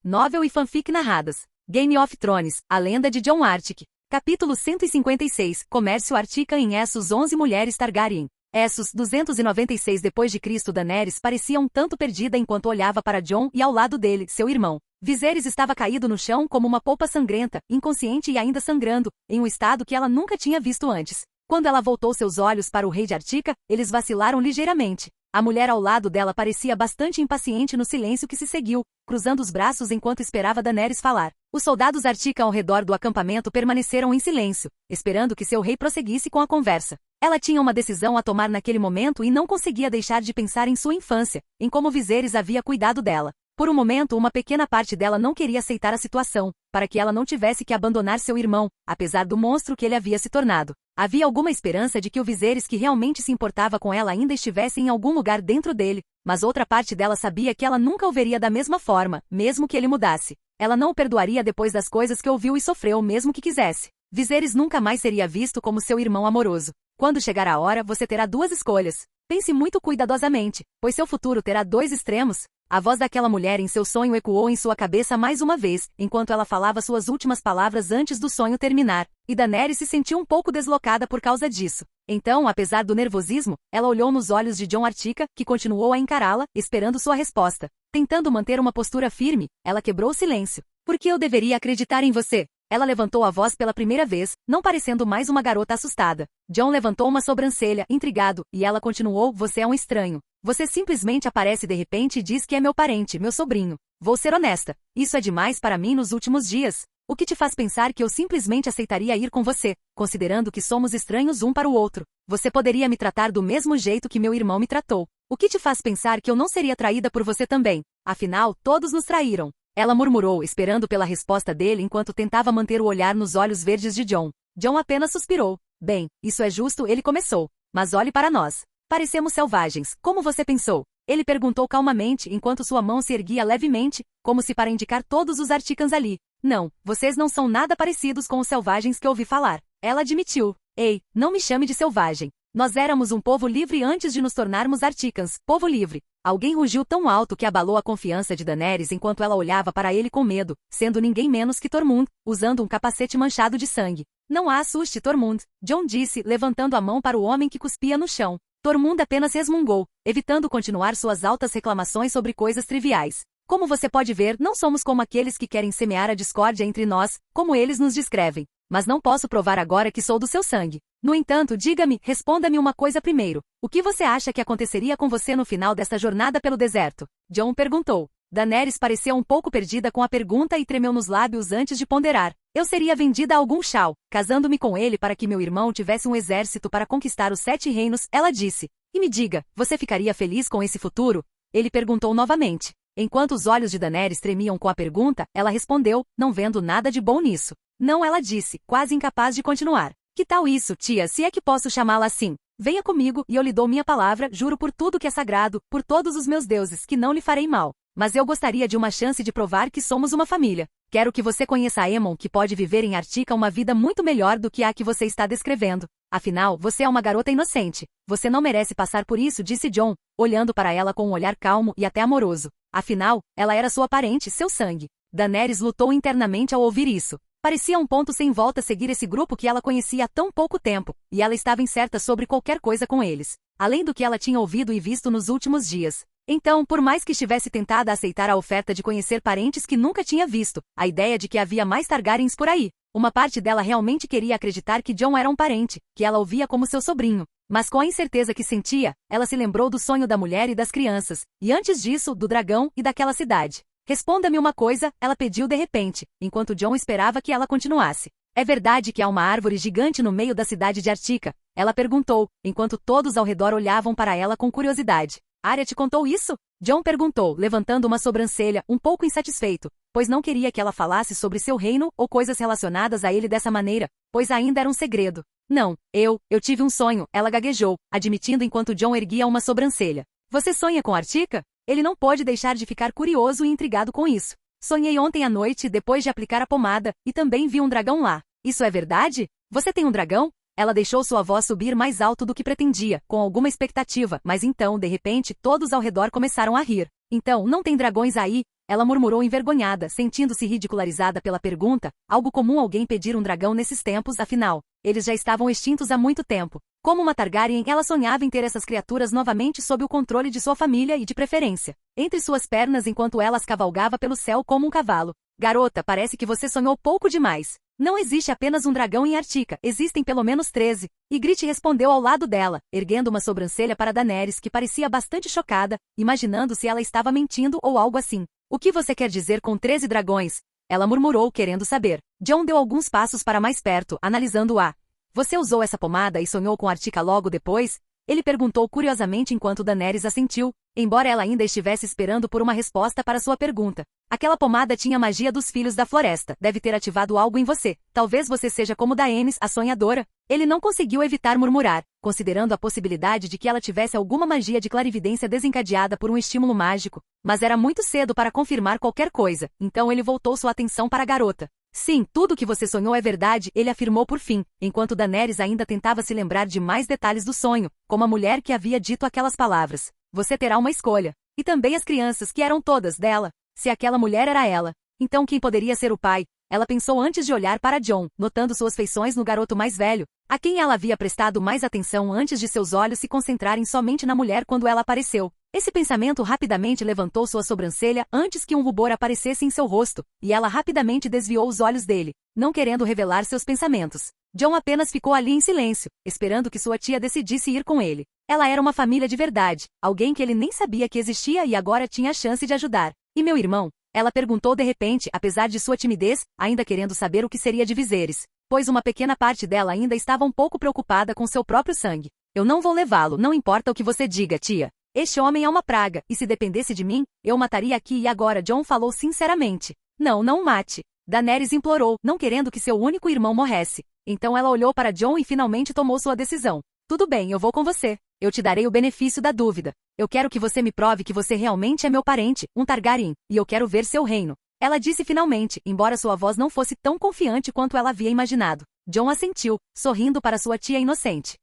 Novel e fanfic narradas. Game of Thrones, A Lenda de Jon Artic. Capítulo 156, Comércio Artica em Essos 11 Mulheres Targaryen. Essos 296 d.C. Daenerys parecia um tanto perdida enquanto olhava para Jon e ao lado dele, seu irmão. Viserys estava caído no chão como uma polpa sangrenta, inconsciente e ainda sangrando, em um estado que ela nunca tinha visto antes. Quando ela voltou seus olhos para o rei de Artica, eles vacilaram ligeiramente. A mulher ao lado dela parecia bastante impaciente no silêncio que se seguiu, cruzando os braços enquanto esperava Daenerys falar. Os soldados Artica ao redor do acampamento permaneceram em silêncio, esperando que seu rei prosseguisse com a conversa. Ela tinha uma decisão a tomar naquele momento e não conseguia deixar de pensar em sua infância, em como Viserys havia cuidado dela. Por um momento, uma pequena parte dela não queria aceitar a situação, para que ela não tivesse que abandonar seu irmão, apesar do monstro que ele havia se tornado. Havia alguma esperança de que o Viserys que realmente se importava com ela ainda estivesse em algum lugar dentro dele, mas outra parte dela sabia que ela nunca o veria da mesma forma, mesmo que ele mudasse. Ela não o perdoaria depois das coisas que ouviu e sofreu mesmo que quisesse. Viserys nunca mais seria visto como seu irmão amoroso. Quando chegar a hora, você terá duas escolhas. Pense muito cuidadosamente, pois seu futuro terá dois extremos. A voz daquela mulher em seu sonho ecoou em sua cabeça mais uma vez, enquanto ela falava suas últimas palavras antes do sonho terminar, e Daenerys se sentiu um pouco deslocada por causa disso. Então, apesar do nervosismo, ela olhou nos olhos de Jon Artica, que continuou a encará-la, esperando sua resposta. Tentando manter uma postura firme, ela quebrou o silêncio. Por que eu deveria acreditar em você? Ela levantou a voz pela primeira vez, não parecendo mais uma garota assustada. Jon levantou uma sobrancelha, intrigado, e ela continuou, você é um estranho. Você simplesmente aparece de repente e diz que é meu parente, meu sobrinho. Vou ser honesta, isso é demais para mim nos últimos dias. O que te faz pensar que eu simplesmente aceitaria ir com você, considerando que somos estranhos um para o outro? Você poderia me tratar do mesmo jeito que meu irmão me tratou. O que te faz pensar que eu não seria traída por você também? Afinal, todos nos traíram. Ela murmurou, esperando pela resposta dele enquanto tentava manter o olhar nos olhos verdes de Jon. Jon apenas suspirou. Bem, isso é justo, ele começou. Mas olhe para nós. Parecemos selvagens, como você pensou? Ele perguntou calmamente enquanto sua mão se erguia levemente, como se para indicar todos os Articans ali. Não, vocês não são nada parecidos com os selvagens que ouvi falar. Ela admitiu. Ei, não me chame de selvagem. Nós éramos um povo livre antes de nos tornarmos Articans, povo livre. Alguém rugiu tão alto que abalou a confiança de Daenerys enquanto ela olhava para ele com medo, sendo ninguém menos que Tormund, usando um capacete manchado de sangue. Não a assuste, Tormund, Jon disse, levantando a mão para o homem que cuspia no chão. Tormund apenas resmungou, evitando continuar suas altas reclamações sobre coisas triviais. Como você pode ver, não somos como aqueles que querem semear a discórdia entre nós, como eles nos descrevem. Mas não posso provar agora que sou do seu sangue. No entanto, diga-me, responda-me uma coisa primeiro. O que você acha que aconteceria com você no final desta jornada pelo deserto? Jon perguntou. Daenerys pareceu um pouco perdida com a pergunta e tremeu nos lábios antes de ponderar. Eu seria vendida a algum Shao, casando-me com ele para que meu irmão tivesse um exército para conquistar os 7 reinos, ela disse. E me diga, você ficaria feliz com esse futuro? Ele perguntou novamente. Enquanto os olhos de Daenerys tremiam com a pergunta, ela respondeu, não vendo nada de bom nisso. Não, ela disse, quase incapaz de continuar. Que tal isso, tia, se é que posso chamá-la assim? Venha comigo e eu lhe dou minha palavra, juro por tudo que é sagrado, por todos os meus deuses, que não lhe farei mal. Mas eu gostaria de uma chance de provar que somos uma família. Quero que você conheça a Aemon que pode viver em Artica uma vida muito melhor do que a que você está descrevendo. Afinal, você é uma garota inocente. Você não merece passar por isso, disse Jon, olhando para ela com um olhar calmo e até amoroso. Afinal, ela era sua parente, seu sangue. Daenerys lutou internamente ao ouvir isso. Parecia um ponto sem volta seguir esse grupo que ela conhecia há tão pouco tempo, e ela estava incerta sobre qualquer coisa com eles, além do que ela tinha ouvido e visto nos últimos dias. Então, por mais que estivesse tentada a aceitar a oferta de conhecer parentes que nunca tinha visto, a ideia de que havia mais Targaryens por aí, uma parte dela realmente queria acreditar que Jon era um parente, que ela o via como seu sobrinho. Mas com a incerteza que sentia, ela se lembrou do sonho da mulher e das crianças, e antes disso, do dragão e daquela cidade. Responda-me uma coisa, ela pediu de repente, enquanto Jon esperava que ela continuasse. É verdade que há uma árvore gigante no meio da cidade de Artica? Ela perguntou, enquanto todos ao redor olhavam para ela com curiosidade. Arya te contou isso? Jon perguntou, levantando uma sobrancelha, um pouco insatisfeito, pois não queria que ela falasse sobre seu reino ou coisas relacionadas a ele dessa maneira, pois ainda era um segredo. Não, eu tive um sonho, ela gaguejou, admitindo enquanto Jon erguia uma sobrancelha. Você sonha com Artica? Ele não pôde deixar de ficar curioso e intrigado com isso. Sonhei ontem à noite depois de aplicar a pomada, e também vi um dragão lá. Isso é verdade? Você tem um dragão? Ela deixou sua voz subir mais alto do que pretendia, com alguma expectativa, mas então, de repente, todos ao redor começaram a rir. Então, não tem dragões aí? Ela murmurou envergonhada, sentindo-se ridicularizada pela pergunta, algo comum alguém pedir um dragão nesses tempos, afinal, eles já estavam extintos há muito tempo. Como uma Targaryen, ela sonhava em ter essas criaturas novamente sob o controle de sua família e de preferência, entre suas pernas enquanto elas cavalgava pelo céu como um cavalo. Garota, parece que você sonhou pouco demais. Não existe apenas um dragão em Artica, existem pelo menos 13. Ygritte respondeu ao lado dela, erguendo uma sobrancelha para Daenerys que parecia bastante chocada, imaginando se ela estava mentindo ou algo assim. O que você quer dizer com 13 dragões? Ela murmurou, querendo saber. Jon deu alguns passos para mais perto, analisando-a. Você usou essa pomada e sonhou com Artica logo depois? Ele perguntou curiosamente enquanto Daenerys assentiu, embora ela ainda estivesse esperando por uma resposta para sua pergunta. Aquela pomada tinha magia dos Filhos da Floresta, deve ter ativado algo em você. Talvez você seja como Daenerys, a sonhadora. Ele não conseguiu evitar murmurar, considerando a possibilidade de que ela tivesse alguma magia de clarividência desencadeada por um estímulo mágico, mas era muito cedo para confirmar qualquer coisa, então ele voltou sua atenção para a garota. Sim, tudo o que você sonhou é verdade, ele afirmou por fim, enquanto Daenerys ainda tentava se lembrar de mais detalhes do sonho, como a mulher que havia dito aquelas palavras. Você terá uma escolha. E também as crianças, que eram todas dela. Se aquela mulher era ela, então quem poderia ser o pai? Ela pensou antes de olhar para Jon, notando suas feições no garoto mais velho, a quem ela havia prestado mais atenção antes de seus olhos se concentrarem somente na mulher quando ela apareceu. Esse pensamento rapidamente levantou sua sobrancelha antes que um rubor aparecesse em seu rosto, e ela rapidamente desviou os olhos dele, não querendo revelar seus pensamentos. Jon apenas ficou ali em silêncio, esperando que sua tia decidisse ir com ele. Ela era uma família de verdade, alguém que ele nem sabia que existia e agora tinha a chance de ajudar. E meu irmão? Ela perguntou de repente, apesar de sua timidez, ainda querendo saber o que seria de Viserys, pois uma pequena parte dela ainda estava um pouco preocupada com seu próprio sangue. Eu não vou levá-lo, não importa o que você diga, tia. Este homem é uma praga, e se dependesse de mim, eu o mataria aqui e agora. Jon falou sinceramente. Não, não o mate. Daenerys implorou, não querendo que seu único irmão morresse. Então ela olhou para Jon e finalmente tomou sua decisão. Tudo bem, eu vou com você. Eu te darei o benefício da dúvida. Eu quero que você me prove que você realmente é meu parente, um Targaryen, e eu quero ver seu reino. Ela disse finalmente, embora sua voz não fosse tão confiante quanto ela havia imaginado. Jon assentiu, sorrindo para sua tia inocente.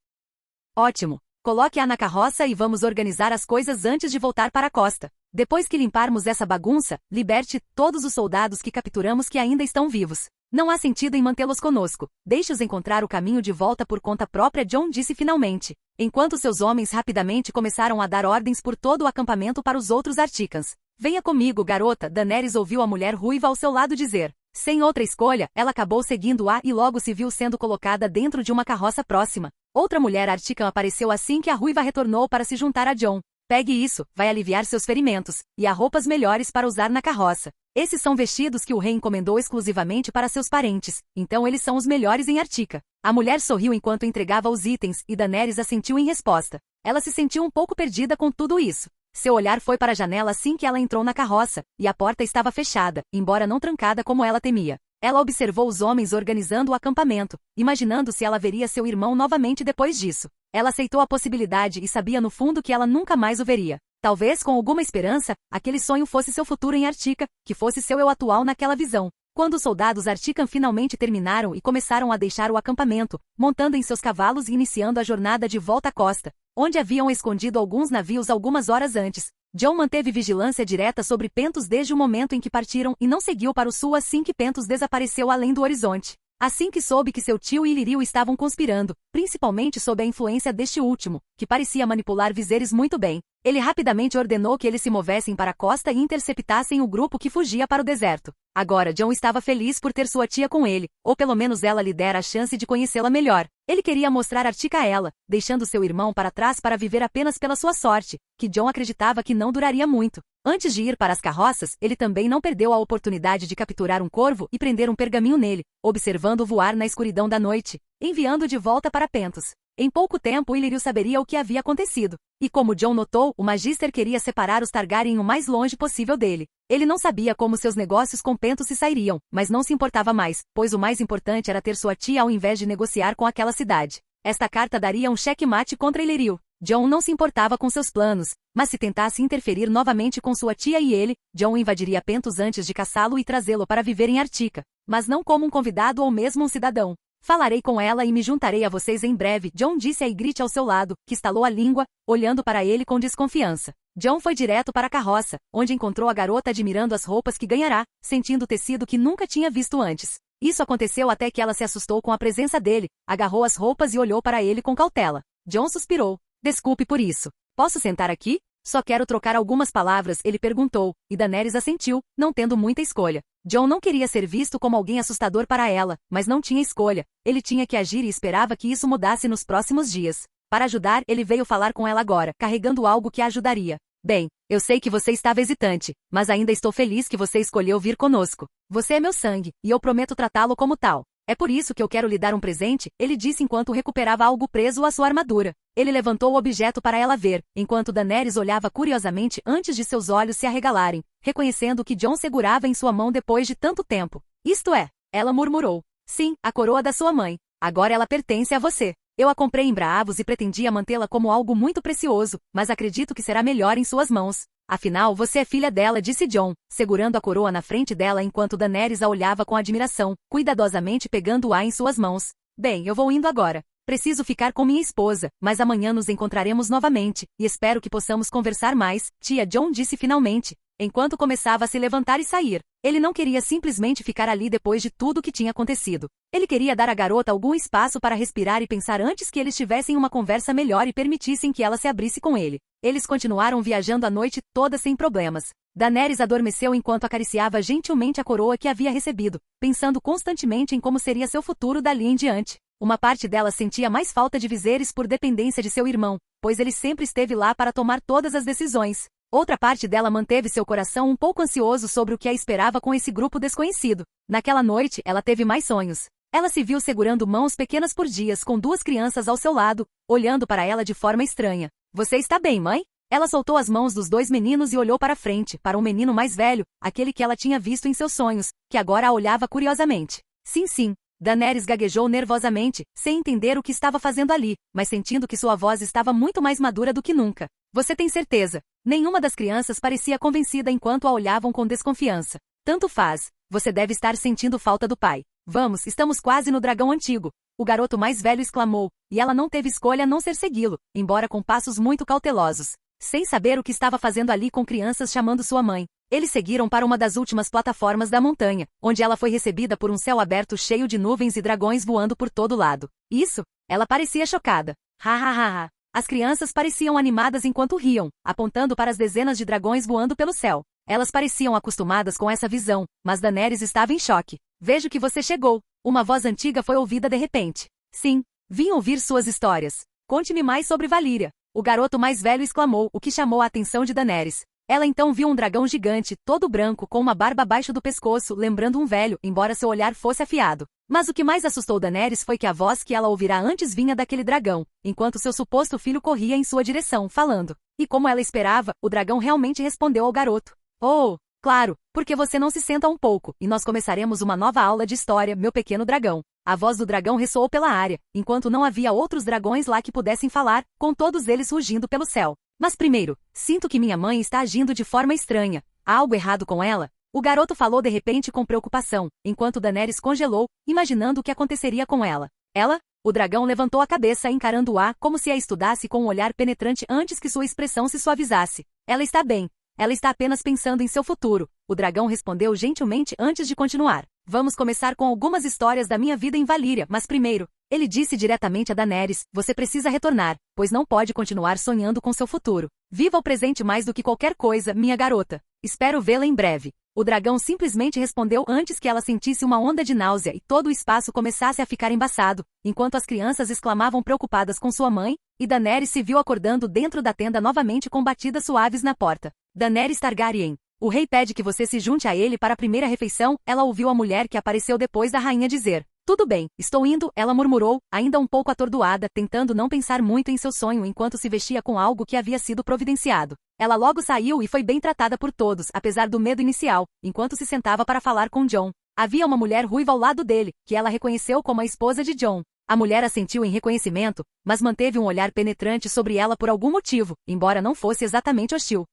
Ótimo. Coloque-a na carroça e vamos organizar as coisas antes de voltar para a costa. Depois que limparmos essa bagunça, liberte todos os soldados que capturamos que ainda estão vivos. Não há sentido em mantê-los conosco. Deixe-os encontrar o caminho de volta por conta própria, Jon disse finalmente, enquanto seus homens rapidamente começaram a dar ordens por todo o acampamento para os outros Articans. Venha comigo, garota, Daenerys ouviu a mulher ruiva ao seu lado dizer. Sem outra escolha, ela acabou seguindo-a e logo se viu sendo colocada dentro de uma carroça próxima. Outra mulher Artican apareceu assim que a ruiva retornou para se juntar a Jon. Pegue isso, vai aliviar seus ferimentos, e há roupas melhores para usar na carroça. Esses são vestidos que o rei encomendou exclusivamente para seus parentes, então eles são os melhores em Artica. A mulher sorriu enquanto entregava os itens, e Daenerys assentiu em resposta. Ela se sentiu um pouco perdida com tudo isso. Seu olhar foi para a janela assim que ela entrou na carroça, e a porta estava fechada, embora não trancada como ela temia. Ela observou os homens organizando o acampamento, imaginando se ela veria seu irmão novamente depois disso. Ela aceitou a possibilidade e sabia no fundo que ela nunca mais o veria. Talvez com alguma esperança, aquele sonho fosse seu futuro em Artica, que fosse seu eu atual naquela visão. Quando os soldados Artican finalmente terminaram e começaram a deixar o acampamento, montando em seus cavalos e iniciando a jornada de volta à costa, onde haviam escondido alguns navios algumas horas antes, Jon manteve vigilância direta sobre Pentos desde o momento em que partiram e não seguiu para o sul assim que Pentos desapareceu além do horizonte. Assim que soube que seu tio e Illyrio estavam conspirando, principalmente sob a influência deste último, que parecia manipular Viserys muito bem, ele rapidamente ordenou que eles se movessem para a costa e interceptassem o grupo que fugia para o deserto. Agora Jon estava feliz por ter sua tia com ele, ou pelo menos ela lhe dera a chance de conhecê-la melhor. Ele queria mostrar Artica a ela, deixando seu irmão para trás para viver apenas pela sua sorte, que Jon acreditava que não duraria muito. Antes de ir para as carroças, ele também não perdeu a oportunidade de capturar um corvo e prender um pergaminho nele, observando-o voar na escuridão da noite, enviando de volta para Pentos. Em pouco tempo Illyrio saberia o que havia acontecido. E como Jon notou, o Magister queria separar os Targaryen o mais longe possível dele. Ele não sabia como seus negócios com Pentos se sairiam, mas não se importava mais, pois o mais importante era ter sua tia ao invés de negociar com aquela cidade. Esta carta daria um checkmate contra Illyrio. Jon não se importava com seus planos, mas se tentasse interferir novamente com sua tia e ele, Jon invadiria Pentos antes de caçá-lo e trazê-lo para viver em Artica, mas não como um convidado ou mesmo um cidadão. Falarei com ela e me juntarei a vocês em breve, John disse a Ygritte ao seu lado, que estalou a língua, olhando para ele com desconfiança. John foi direto para a carroça, onde encontrou a garota admirando as roupas que ganhará, sentindo o tecido que nunca tinha visto antes. Isso aconteceu até que ela se assustou com a presença dele, agarrou as roupas e olhou para ele com cautela. John suspirou. Desculpe por isso. Posso sentar aqui? Só quero trocar algumas palavras, ele perguntou, e Daenerys assentiu, não tendo muita escolha. John não queria ser visto como alguém assustador para ela, mas não tinha escolha. Ele tinha que agir e esperava que isso mudasse nos próximos dias. Para ajudar, ele veio falar com ela agora, carregando algo que a ajudaria. Bem, eu sei que você estava hesitante, mas ainda estou feliz que você escolheu vir conosco. Você é meu sangue, e eu prometo tratá-lo como tal. É por isso que eu quero lhe dar um presente, ele disse enquanto recuperava algo preso à sua armadura. Ele levantou o objeto para ela ver, enquanto Daenerys olhava curiosamente antes de seus olhos se arregalarem, reconhecendo o que John segurava em sua mão depois de tanto tempo. Isto é, ela murmurou. Sim, a coroa da sua mãe. Agora ela pertence a você. Eu a comprei em Braavos e pretendia mantê-la como algo muito precioso, mas acredito que será melhor em suas mãos. Afinal, você é filha dela, disse John, segurando a coroa na frente dela enquanto Daenerys a olhava com admiração, cuidadosamente pegando-a em suas mãos. Bem, eu vou indo agora. Preciso ficar com minha esposa, mas amanhã nos encontraremos novamente, e espero que possamos conversar mais, tia, John disse finalmente, enquanto começava a se levantar e sair. Ele não queria simplesmente ficar ali depois de tudo o que tinha acontecido. Ele queria dar à garota algum espaço para respirar e pensar antes que eles tivessem uma conversa melhor e permitissem que ela se abrisse com ele. Eles continuaram viajando a noite toda sem problemas. Daenerys adormeceu enquanto acariciava gentilmente a coroa que havia recebido, pensando constantemente em como seria seu futuro dali em diante. Uma parte dela sentia mais falta de Viserys por dependência de seu irmão, pois ele sempre esteve lá para tomar todas as decisões. Outra parte dela manteve seu coração um pouco ansioso sobre o que a esperava com esse grupo desconhecido. Naquela noite, ela teve mais sonhos. Ela se viu segurando mãos pequenas por dias com duas crianças ao seu lado, olhando para ela de forma estranha. Você está bem, mãe? Ela soltou as mãos dos dois meninos e olhou para frente, para um menino mais velho, aquele que ela tinha visto em seus sonhos, que agora a olhava curiosamente. Sim, sim. Daenerys gaguejou nervosamente, sem entender o que estava fazendo ali, mas sentindo que sua voz estava muito mais madura do que nunca. Você tem certeza? Nenhuma das crianças parecia convencida enquanto a olhavam com desconfiança. Tanto faz. Você deve estar sentindo falta do pai. Vamos, estamos quase no dragão antigo. O garoto mais velho exclamou, e ela não teve escolha a não ser segui-lo, embora com passos muito cautelosos. Sem saber o que estava fazendo ali com crianças chamando sua mãe. Eles seguiram para uma das últimas plataformas da montanha, onde ela foi recebida por um céu aberto cheio de nuvens e dragões voando por todo lado. Isso? Ela parecia chocada. Ha ha ha ha. As crianças pareciam animadas enquanto riam, apontando para as dezenas de dragões voando pelo céu. Elas pareciam acostumadas com essa visão, mas Daenerys estava em choque. Vejo que você chegou. Uma voz antiga foi ouvida de repente. Sim, vim ouvir suas histórias. Conte-me mais sobre Valíria. O garoto mais velho exclamou, o que chamou a atenção de Daenerys. Ela então viu um dragão gigante, todo branco, com uma barba abaixo do pescoço, lembrando um velho, embora seu olhar fosse afiado. Mas o que mais assustou Daenerys foi que a voz que ela ouvirá antes vinha daquele dragão, enquanto seu suposto filho corria em sua direção, falando. E como ela esperava, o dragão realmente respondeu ao garoto. Oh, claro, porque você não se senta um pouco, e nós começaremos uma nova aula de história, meu pequeno dragão. A voz do dragão ressoou pela área, enquanto não havia outros dragões lá que pudessem falar, com todos eles rugindo pelo céu. Mas primeiro, sinto que minha mãe está agindo de forma estranha. Há algo errado com ela? O garoto falou de repente com preocupação, enquanto Daenerys congelou, imaginando o que aconteceria com ela. Ela? O dragão levantou a cabeça encarando-a como se a estudasse com um olhar penetrante antes que sua expressão se suavizasse. Ela está bem. Ela está apenas pensando em seu futuro. O dragão respondeu gentilmente antes de continuar. Vamos começar com algumas histórias da minha vida em Valíria, mas primeiro, ele disse diretamente a Daenerys, você precisa retornar, pois não pode continuar sonhando com seu futuro. Viva o presente mais do que qualquer coisa, minha garota. Espero vê-la em breve. O dragão simplesmente respondeu antes que ela sentisse uma onda de náusea e todo o espaço começasse a ficar embaçado, enquanto as crianças exclamavam preocupadas com sua mãe, e Daenerys se viu acordando dentro da tenda novamente com batidas suaves na porta. Daenerys Targaryen. O rei pede que você se junte a ele para a primeira refeição, ela ouviu a mulher que apareceu depois da rainha dizer. Tudo bem, estou indo, ela murmurou, ainda um pouco atordoada, tentando não pensar muito em seu sonho enquanto se vestia com algo que havia sido providenciado. Ela logo saiu e foi bem tratada por todos, apesar do medo inicial, enquanto se sentava para falar com Jon. Havia uma mulher ruiva ao lado dele, que ela reconheceu como a esposa de Jon. A mulher assentiu em reconhecimento, mas manteve um olhar penetrante sobre ela por algum motivo, embora não fosse exatamente hostil.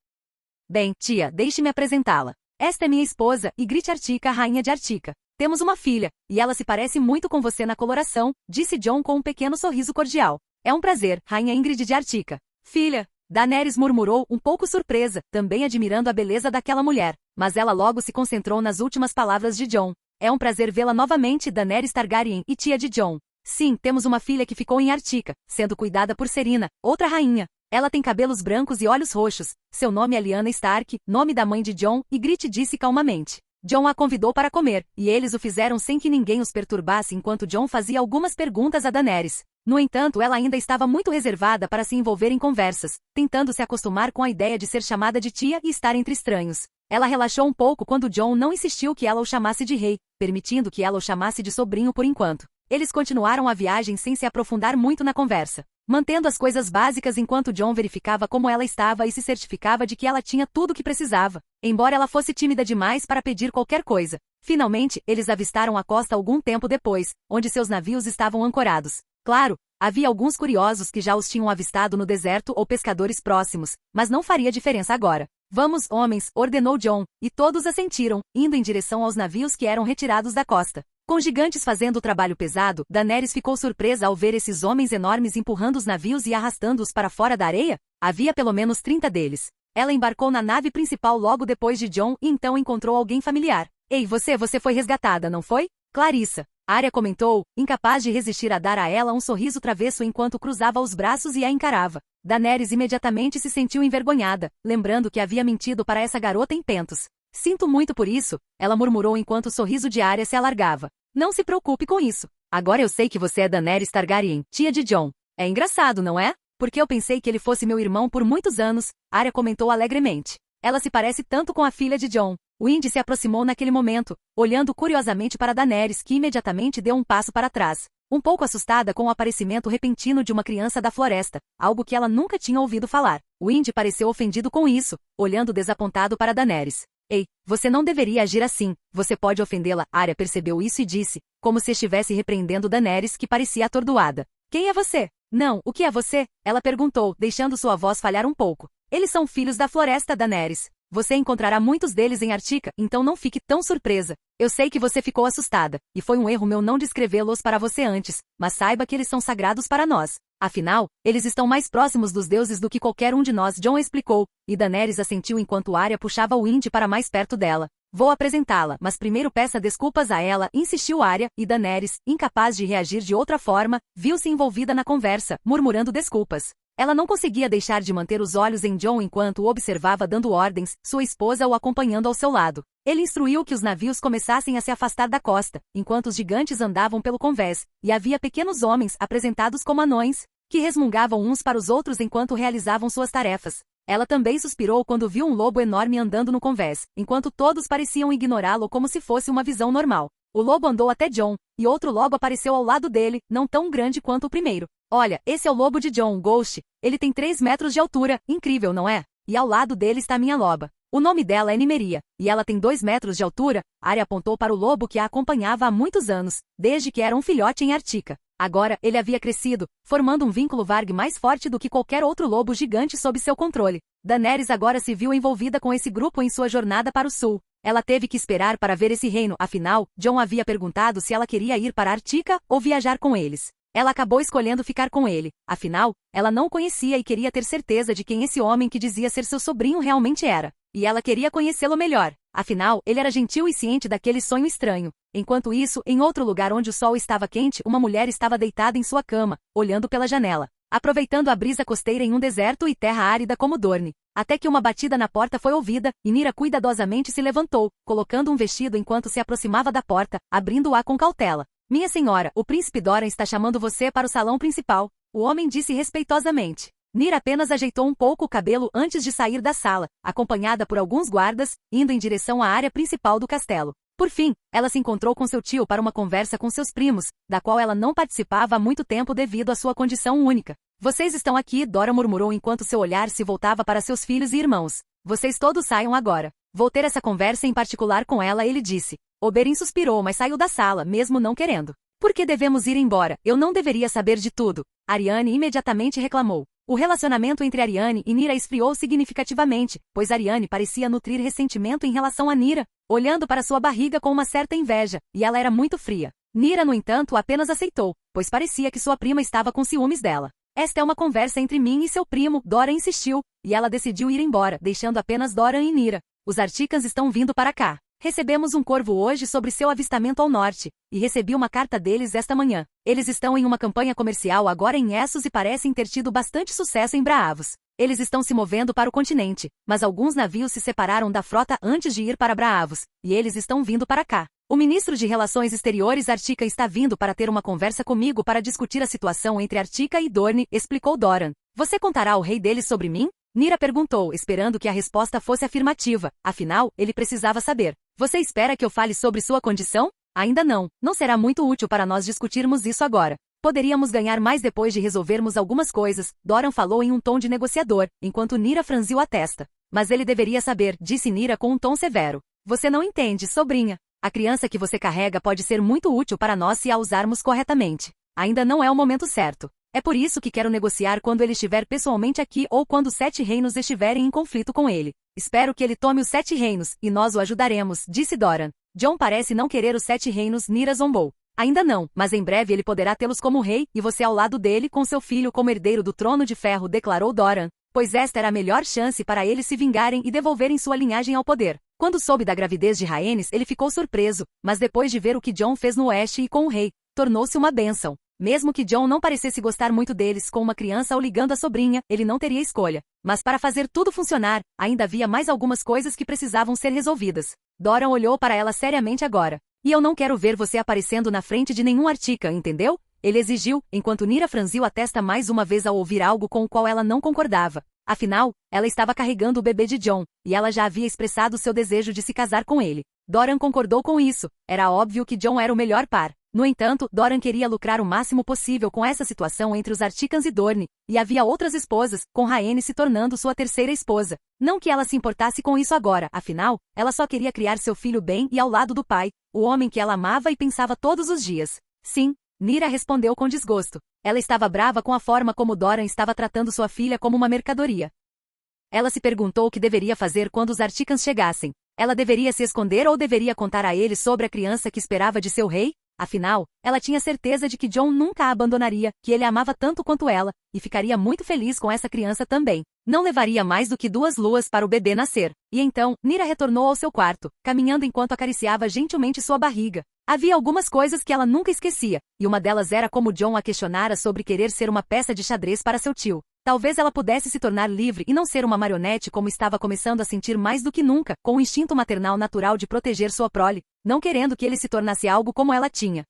Bem, tia, deixe-me apresentá-la. Esta é minha esposa, Ygritte Artica, rainha de Artica. temos uma filha, e ela se parece muito com você na coloração, disse Jon com um pequeno sorriso cordial. É um prazer, Rainha Ingrid de Artica. Filha, Daenerys murmurou, um pouco surpresa, também admirando a beleza daquela mulher, mas ela logo se concentrou nas últimas palavras de Jon. É um prazer vê-la novamente, Daenerys Targaryen e tia de Jon. Sim, temos uma filha que ficou em Artica, sendo cuidada por Serena, outra rainha. Ela tem cabelos brancos e olhos roxos. Seu nome é Lyanna Stark, nome da mãe de Jon, e Ygritte disse calmamente. Jon a convidou para comer, e eles o fizeram sem que ninguém os perturbasse enquanto Jon fazia algumas perguntas a Daenerys. No entanto, ela ainda estava muito reservada para se envolver em conversas, tentando se acostumar com a ideia de ser chamada de tia e estar entre estranhos. Ela relaxou um pouco quando Jon não insistiu que ela o chamasse de rei, permitindo que ela o chamasse de sobrinho por enquanto. Eles continuaram a viagem sem se aprofundar muito na conversa, mantendo as coisas básicas enquanto Jon verificava como ela estava e se certificava de que ela tinha tudo o que precisava, embora ela fosse tímida demais para pedir qualquer coisa. Finalmente, eles avistaram a costa algum tempo depois, onde seus navios estavam ancorados. Claro, havia alguns curiosos que já os tinham avistado no deserto ou pescadores próximos, mas não faria diferença agora. Vamos, homens, ordenou Jon, e todos assentiram, indo em direção aos navios que eram retirados da costa. Com gigantes fazendo o trabalho pesado, Daenerys ficou surpresa ao ver esses homens enormes empurrando os navios e arrastando-os para fora da areia. Havia pelo menos 30 deles. Ela embarcou na nave principal logo depois de Jon e então encontrou alguém familiar. Ei, você foi resgatada, não foi? Clarissa. Arya comentou, incapaz de resistir a dar a ela um sorriso travesso enquanto cruzava os braços e a encarava. Daenerys imediatamente se sentiu envergonhada, lembrando que havia mentido para essa garota em Pentos. Sinto muito por isso, ela murmurou enquanto o sorriso de Arya se alargava. Não se preocupe com isso. Agora eu sei que você é Daenerys Targaryen, tia de Jon. É engraçado, não é? Porque eu pensei que ele fosse meu irmão por muitos anos, Arya comentou alegremente. Ela se parece tanto com a filha de Jon. Windy se aproximou naquele momento, olhando curiosamente para Daenerys, que imediatamente deu um passo para trás, um pouco assustada com o aparecimento repentino de uma criança da floresta, algo que ela nunca tinha ouvido falar. Windy pareceu ofendido com isso, olhando desapontado para Daenerys. Ei, você não deveria agir assim, você pode ofendê-la. Arya percebeu isso e disse, como se estivesse repreendendo Daenerys, que parecia atordoada. Quem é você? Não, o que é você? Ela perguntou, deixando sua voz falhar um pouco. Eles são filhos da floresta, Daenerys. Você encontrará muitos deles em Artica, então não fique tão surpresa. Eu sei que você ficou assustada, e foi um erro meu não descrevê-los para você antes, mas saiba que eles são sagrados para nós. Afinal, eles estão mais próximos dos deuses do que qualquer um de nós, Jon explicou, e Daenerys assentiu enquanto Arya puxava o Windy para mais perto dela. Vou apresentá-la, mas primeiro peça desculpas a ela, insistiu Arya, e Daenerys, incapaz de reagir de outra forma, viu-se envolvida na conversa, murmurando desculpas. Ela não conseguia deixar de manter os olhos em Jon enquanto o observava dando ordens, sua esposa o acompanhando ao seu lado. Ele instruiu que os navios começassem a se afastar da costa, enquanto os gigantes andavam pelo convés, e havia pequenos homens, apresentados como anões, que resmungavam uns para os outros enquanto realizavam suas tarefas. Ela também suspirou quando viu um lobo enorme andando no convés, enquanto todos pareciam ignorá-lo como se fosse uma visão normal. O lobo andou até Jon, e outro lobo apareceu ao lado dele, não tão grande quanto o primeiro. Olha, esse é o lobo de Jon, Ghost. Ele tem 3 metros de altura, incrível, não é? E ao lado dele está minha loba. O nome dela é Nymeria, e ela tem 2 metros de altura. Arya apontou para o lobo que a acompanhava há muitos anos, desde que era um filhote em Artica. Agora, ele havia crescido, formando um vínculo Varg mais forte do que qualquer outro lobo gigante sob seu controle. Daenerys agora se viu envolvida com esse grupo em sua jornada para o sul. Ela teve que esperar para ver esse reino, afinal, Jon havia perguntado se ela queria ir para Artica ou viajar com eles. Ela acabou escolhendo ficar com ele, afinal, ela não o conhecia e queria ter certeza de quem esse homem que dizia ser seu sobrinho realmente era. E ela queria conhecê-lo melhor, afinal, ele era gentil e ciente daquele sonho estranho. Enquanto isso, em outro lugar onde o sol estava quente, uma mulher estava deitada em sua cama, olhando pela janela, aproveitando a brisa costeira em um deserto e terra árida como Dorne. Até que uma batida na porta foi ouvida, e Nymeria cuidadosamente se levantou, colocando um vestido enquanto se aproximava da porta, abrindo-a com cautela. Minha senhora, o príncipe Doran está chamando você para o salão principal, o homem disse respeitosamente. Nymeria apenas ajeitou um pouco o cabelo antes de sair da sala, acompanhada por alguns guardas, indo em direção à área principal do castelo. Por fim, ela se encontrou com seu tio para uma conversa com seus primos, da qual ela não participava há muito tempo devido à sua condição única. Vocês estão aqui, Dora murmurou enquanto seu olhar se voltava para seus filhos e irmãos. Vocês todos saiam agora. Vou ter essa conversa em particular com ela, ele disse. Oberyn suspirou, mas saiu da sala, mesmo não querendo. Por que devemos ir embora? Eu não deveria saber de tudo. Arianne imediatamente reclamou. O relacionamento entre Arianne e Nyra esfriou significativamente, pois Arianne parecia nutrir ressentimento em relação a Nyra, olhando para sua barriga com uma certa inveja, e ela era muito fria. Nyra, no entanto, apenas aceitou, pois parecia que sua prima estava com ciúmes dela. Esta é uma conversa entre mim e seu primo, Doran insistiu, e ela decidiu ir embora, deixando apenas Doran e Nyra. Os Articans estão vindo para cá. Recebemos um corvo hoje sobre seu avistamento ao norte, e recebi uma carta deles esta manhã. Eles estão em uma campanha comercial agora em Essos e parecem ter tido bastante sucesso em Braavos. Eles estão se movendo para o continente, mas alguns navios se separaram da frota antes de ir para Braavos, e eles estão vindo para cá. O ministro de Relações Exteriores Artica está vindo para ter uma conversa comigo para discutir a situação entre Artica e Dorne, explicou Doran. Você contará ao rei deles sobre mim? Nyra perguntou, esperando que a resposta fosse afirmativa, afinal, ele precisava saber. Você espera que eu fale sobre sua condição? Ainda não, não será muito útil para nós discutirmos isso agora. Poderíamos ganhar mais depois de resolvermos algumas coisas, Doran falou em um tom de negociador, enquanto Nyra franziu a testa. Mas ele deveria saber, disse Nyra com um tom severo. Você não entende, sobrinha. A criança que você carrega pode ser muito útil para nós se a usarmos corretamente. Ainda não é o momento certo. É por isso que quero negociar quando ele estiver pessoalmente aqui ou quando os 7 reinos estiverem em conflito com ele. Espero que ele tome os 7 reinos, e nós o ajudaremos, disse Doran. Jon parece não querer os 7 reinos, Nyra zombou. Ainda não, mas em breve ele poderá tê-los como rei, e você ao lado dele com seu filho como herdeiro do trono de ferro, declarou Doran, pois esta era a melhor chance para eles se vingarem e devolverem sua linhagem ao poder. Quando soube da gravidez de Rhaenys, ele ficou surpreso, mas depois de ver o que Jon fez no oeste e com o rei, tornou-se uma bênção. Mesmo que Jon não parecesse gostar muito deles com uma criança ou ligando a sobrinha, ele não teria escolha. Mas para fazer tudo funcionar, ainda havia mais algumas coisas que precisavam ser resolvidas. Doran olhou para ela seriamente agora. E eu não quero ver você aparecendo na frente de nenhum Artica, entendeu? Ele exigiu, enquanto Nyra franziu a testa mais uma vez ao ouvir algo com o qual ela não concordava. Afinal, ela estava carregando o bebê de Jon, e ela já havia expressado seu desejo de se casar com ele. Doran concordou com isso. Era óbvio que Jon era o melhor par. No entanto, Doran queria lucrar o máximo possível com essa situação entre os Articans e Dorne, e havia outras esposas, com Rhaenys se tornando sua terceira esposa. Não que ela se importasse com isso agora, afinal, ela só queria criar seu filho bem e ao lado do pai, o homem que ela amava e pensava todos os dias. Sim, Nyra respondeu com desgosto. Ela estava brava com a forma como Doran estava tratando sua filha como uma mercadoria. Ela se perguntou o que deveria fazer quando os Articans chegassem. Ela deveria se esconder ou deveria contar a eles sobre a criança que esperava de seu rei? Afinal, ela tinha certeza de que Jon nunca a abandonaria, que ele a amava tanto quanto ela, e ficaria muito feliz com essa criança também. Não levaria mais do que 2 luas para o bebê nascer. E então, Nyra retornou ao seu quarto, caminhando enquanto acariciava gentilmente sua barriga. Havia algumas coisas que ela nunca esquecia, e uma delas era como Jon a questionara sobre querer ser uma peça de xadrez para seu tio. Talvez ela pudesse se tornar livre e não ser uma marionete como estava começando a sentir mais do que nunca, com o instinto maternal natural de proteger sua prole, não querendo que ele se tornasse algo como ela tinha.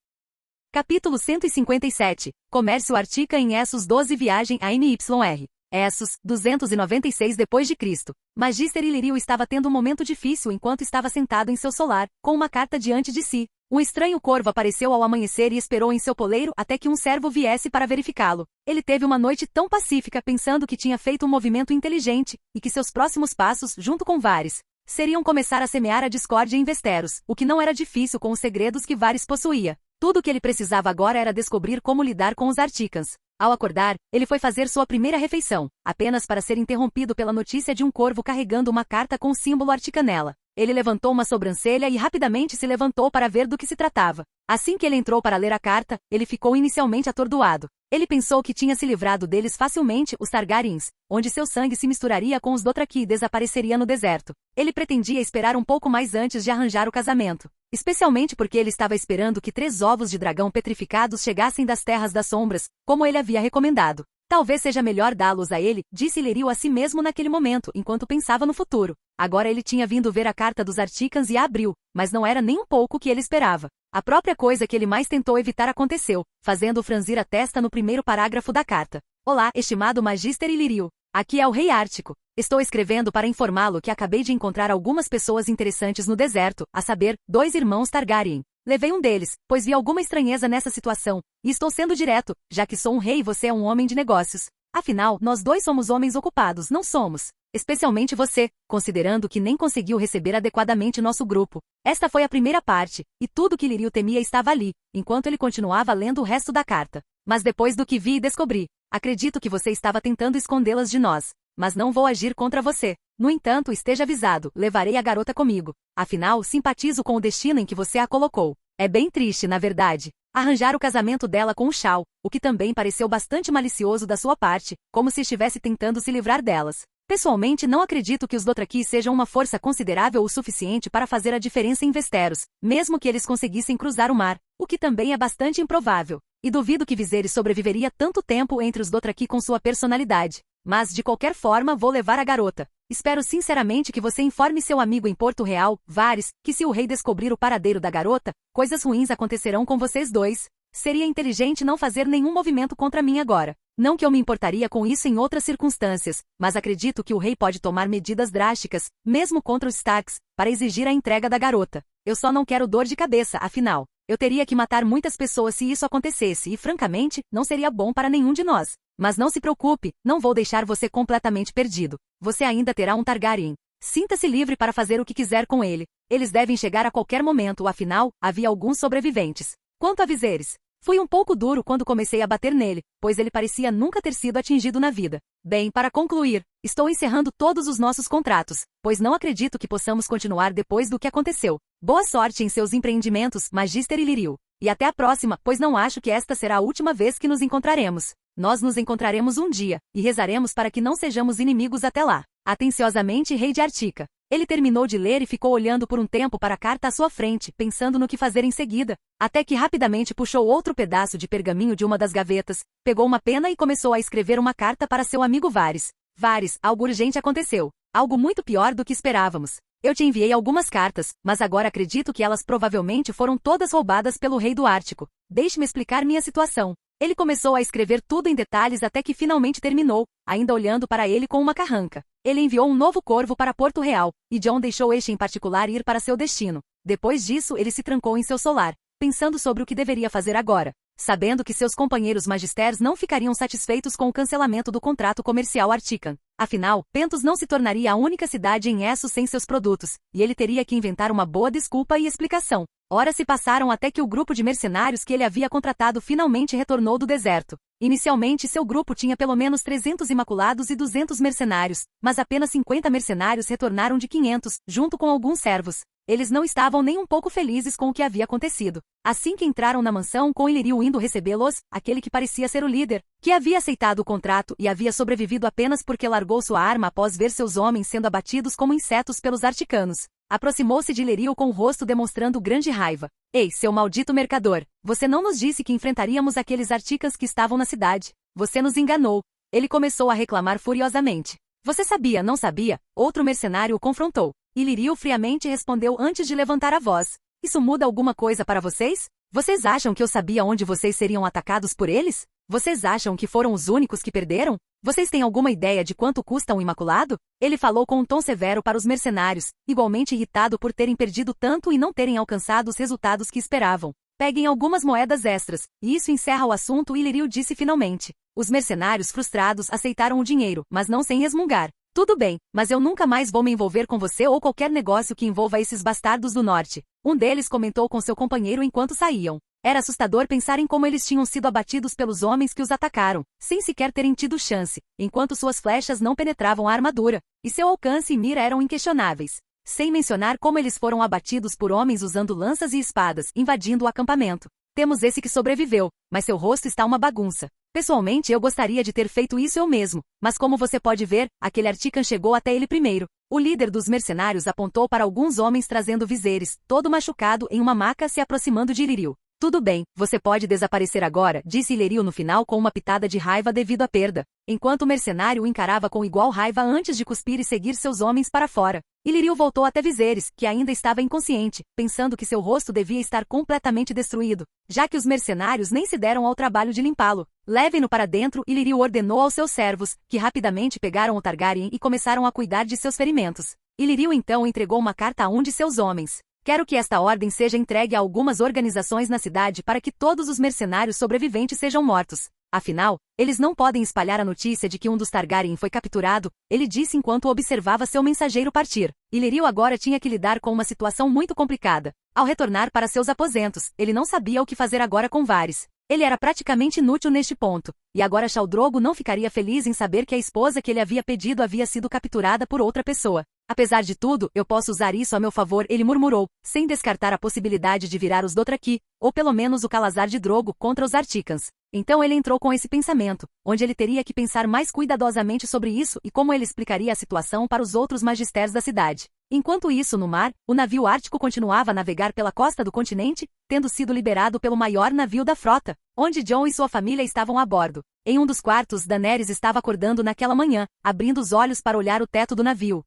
Capítulo 157. Comércio Artica em Essos 12 Viagem a NYR. Essos, 296 d.C. Magister Illyrio estava tendo um momento difícil enquanto estava sentado em seu solar, com uma carta diante de si. Um estranho corvo apareceu ao amanhecer e esperou em seu poleiro até que um servo viesse para verificá-lo. Ele teve uma noite tão pacífica pensando que tinha feito um movimento inteligente, e que seus próximos passos, junto com Varys, seriam começar a semear a discórdia em Westeros, o que não era difícil com os segredos que Varys possuía. Tudo o que ele precisava agora era descobrir como lidar com os Articans. Ao acordar, ele foi fazer sua primeira refeição, apenas para ser interrompido pela notícia de um corvo carregando uma carta com o símbolo Artica nela. Ele levantou uma sobrancelha e rapidamente se levantou para ver do que se tratava. Assim que ele entrou para ler a carta, ele ficou inicialmente atordoado. Ele pensou que tinha se livrado deles facilmente, os Targaryens, onde seu sangue se misturaria com os Dothraki e desapareceria no deserto. Ele pretendia esperar um pouco mais antes de arranjar o casamento. Especialmente porque ele estava esperando que 3 ovos de dragão petrificados chegassem das Terras das Sombras, como ele havia recomendado. Talvez seja melhor dá-los a ele, disse Illyrio a si mesmo naquele momento, enquanto pensava no futuro. Agora ele tinha vindo ver a carta dos Articans e a abriu, mas não era nem um pouco o que ele esperava. A própria coisa que ele mais tentou evitar aconteceu, fazendo-o franzir a testa no primeiro parágrafo da carta. Olá, estimado Magister Illyrio. Aqui é o Rei Ártico. Estou escrevendo para informá-lo que acabei de encontrar algumas pessoas interessantes no deserto, a saber, 2 irmãos Targaryen. Levei um deles, pois vi alguma estranheza nessa situação, e estou sendo direto, já que sou um rei e você é um homem de negócios. Afinal, nós dois somos homens ocupados, não somos? Especialmente você, considerando que nem conseguiu receber adequadamente nosso grupo. Esta foi a primeira parte, e tudo que Lírio temia estava ali, enquanto ele continuava lendo o resto da carta. Mas depois do que vi e descobri, acredito que você estava tentando escondê-las de nós. Mas não vou agir contra você. No entanto, esteja avisado, levarei a garota comigo. Afinal, simpatizo com o destino em que você a colocou. É bem triste, na verdade, arranjar o casamento dela com o Shao, o que também pareceu bastante malicioso da sua parte, como se estivesse tentando se livrar delas. Pessoalmente, não acredito que os Dothraki sejam uma força considerável o suficiente para fazer a diferença em Westeros, mesmo que eles conseguissem cruzar o mar, o que também é bastante improvável. E duvido que Viserys sobreviveria tanto tempo entre os Dothraki com sua personalidade. Mas, de qualquer forma, vou levar a garota. Espero sinceramente que você informe seu amigo em Porto Real, Varys, que se o rei descobrir o paradeiro da garota, coisas ruins acontecerão com vocês dois. Seria inteligente não fazer nenhum movimento contra mim agora. Não que eu me importaria com isso em outras circunstâncias, mas acredito que o rei pode tomar medidas drásticas, mesmo contra os Starks, para exigir a entrega da garota. Eu só não quero dor de cabeça, afinal. Eu teria que matar muitas pessoas se isso acontecesse e, francamente, não seria bom para nenhum de nós. Mas não se preocupe, não vou deixar você completamente perdido. Você ainda terá um Targaryen. Sinta-se livre para fazer o que quiser com ele. Eles devem chegar a qualquer momento, afinal, havia alguns sobreviventes. Quanto a Viserys, fui um pouco duro quando comecei a bater nele, pois ele parecia nunca ter sido atingido na vida. Bem, para concluir, estou encerrando todos os nossos contratos, pois não acredito que possamos continuar depois do que aconteceu. Boa sorte em seus empreendimentos, Magister e Lírio. E até a próxima, pois não acho que esta será a última vez que nos encontraremos. Nós nos encontraremos um dia, e rezaremos para que não sejamos inimigos até lá. Atenciosamente, Rei de Artica. Ele terminou de ler e ficou olhando por um tempo para a carta à sua frente, pensando no que fazer em seguida, até que rapidamente puxou outro pedaço de pergaminho de uma das gavetas, pegou uma pena e começou a escrever uma carta para seu amigo Varys. Varys, algo urgente aconteceu. Algo muito pior do que esperávamos. Eu te enviei algumas cartas, mas agora acredito que elas provavelmente foram todas roubadas pelo Rei do Ártico. Deixe-me explicar minha situação. Ele começou a escrever tudo em detalhes até que finalmente terminou, ainda olhando para ele com uma carranca. Ele enviou um novo corvo para Porto Real, e Jon deixou este em particular ir para seu destino. Depois disso, ele se trancou em seu solar, pensando sobre o que deveria fazer agora, sabendo que seus companheiros magisters não ficariam satisfeitos com o cancelamento do contrato comercial Artican. Afinal, Pentos não se tornaria a única cidade em Essos sem seus produtos, e ele teria que inventar uma boa desculpa e explicação. Horas se passaram até que o grupo de mercenários que ele havia contratado finalmente retornou do deserto. Inicialmente, seu grupo tinha pelo menos 300 imaculados e 200 mercenários, mas apenas 50 mercenários retornaram de 500, junto com alguns servos. Eles não estavam nem um pouco felizes com o que havia acontecido. Assim que entraram na mansão com Illyrio indo recebê-los, aquele que parecia ser o líder, que havia aceitado o contrato e havia sobrevivido apenas porque largou sua arma após ver seus homens sendo abatidos como insetos pelos articanos, aproximou-se de Illyrio com o rosto demonstrando grande raiva. Ei, seu maldito mercador, você não nos disse que enfrentaríamos aqueles articas que estavam na cidade. Você nos enganou. Ele começou a reclamar furiosamente. Você sabia, não sabia? Outro mercenário o confrontou. Illyrio friamente respondeu antes de levantar a voz. Isso muda alguma coisa para vocês? Vocês acham que eu sabia onde vocês seriam atacados por eles? Vocês acham que foram os únicos que perderam? Vocês têm alguma ideia de quanto custa um imaculado? Ele falou com um tom severo para os mercenários, igualmente irritado por terem perdido tanto e não terem alcançado os resultados que esperavam. Peguem algumas moedas extras, e isso encerra o assunto, Illyrio disse finalmente. Os mercenários frustrados aceitaram o dinheiro, mas não sem resmungar. Tudo bem, mas eu nunca mais vou me envolver com você ou qualquer negócio que envolva esses bastardos do norte. Um deles comentou com seu companheiro enquanto saíam. Era assustador pensar em como eles tinham sido abatidos pelos homens que os atacaram, sem sequer terem tido chance, enquanto suas flechas não penetravam a armadura, e seu alcance e mira eram inquestionáveis. Sem mencionar como eles foram abatidos por homens usando lanças e espadas, invadindo o acampamento. Temos esse que sobreviveu, mas seu rosto está uma bagunça. Pessoalmente eu gostaria de ter feito isso eu mesmo, mas como você pode ver, aquele Artican chegou até ele primeiro. O líder dos mercenários apontou para alguns homens trazendo Viserys, todo machucado em uma maca se aproximando de Illyrio. Tudo bem, você pode desaparecer agora, disse Illyrio no final com uma pitada de raiva devido à perda, enquanto o mercenário o encarava com igual raiva antes de cuspir e seguir seus homens para fora. Illyrio voltou até Viserys, que ainda estava inconsciente, pensando que seu rosto devia estar completamente destruído, já que os mercenários nem se deram ao trabalho de limpá-lo. Levem-no para dentro, Illyrio ordenou aos seus servos, que rapidamente pegaram o Targaryen e começaram a cuidar de seus ferimentos. Illyrio então entregou uma carta a um de seus homens. Quero que esta ordem seja entregue a algumas organizações na cidade para que todos os mercenários sobreviventes sejam mortos. Afinal, eles não podem espalhar a notícia de que um dos Targaryen foi capturado, ele disse enquanto observava seu mensageiro partir. Illyrio agora tinha que lidar com uma situação muito complicada. Ao retornar para seus aposentos, ele não sabia o que fazer agora com Varys. Ele era praticamente inútil neste ponto, e agora Khal Drogo não ficaria feliz em saber que a esposa que ele havia pedido havia sido capturada por outra pessoa. Apesar de tudo, eu posso usar isso a meu favor, ele murmurou, sem descartar a possibilidade de virar os Dothraki, ou pelo menos o Calazar de Drogo contra os Articans. Então ele entrou com esse pensamento, onde ele teria que pensar mais cuidadosamente sobre isso e como ele explicaria a situação para os outros magisters da cidade. Enquanto isso, no mar, o navio ártico continuava a navegar pela costa do continente, tendo sido liberado pelo maior navio da frota, onde Jon e sua família estavam a bordo. Em um dos quartos, Daenerys estava acordando naquela manhã, abrindo os olhos para olhar o teto do navio.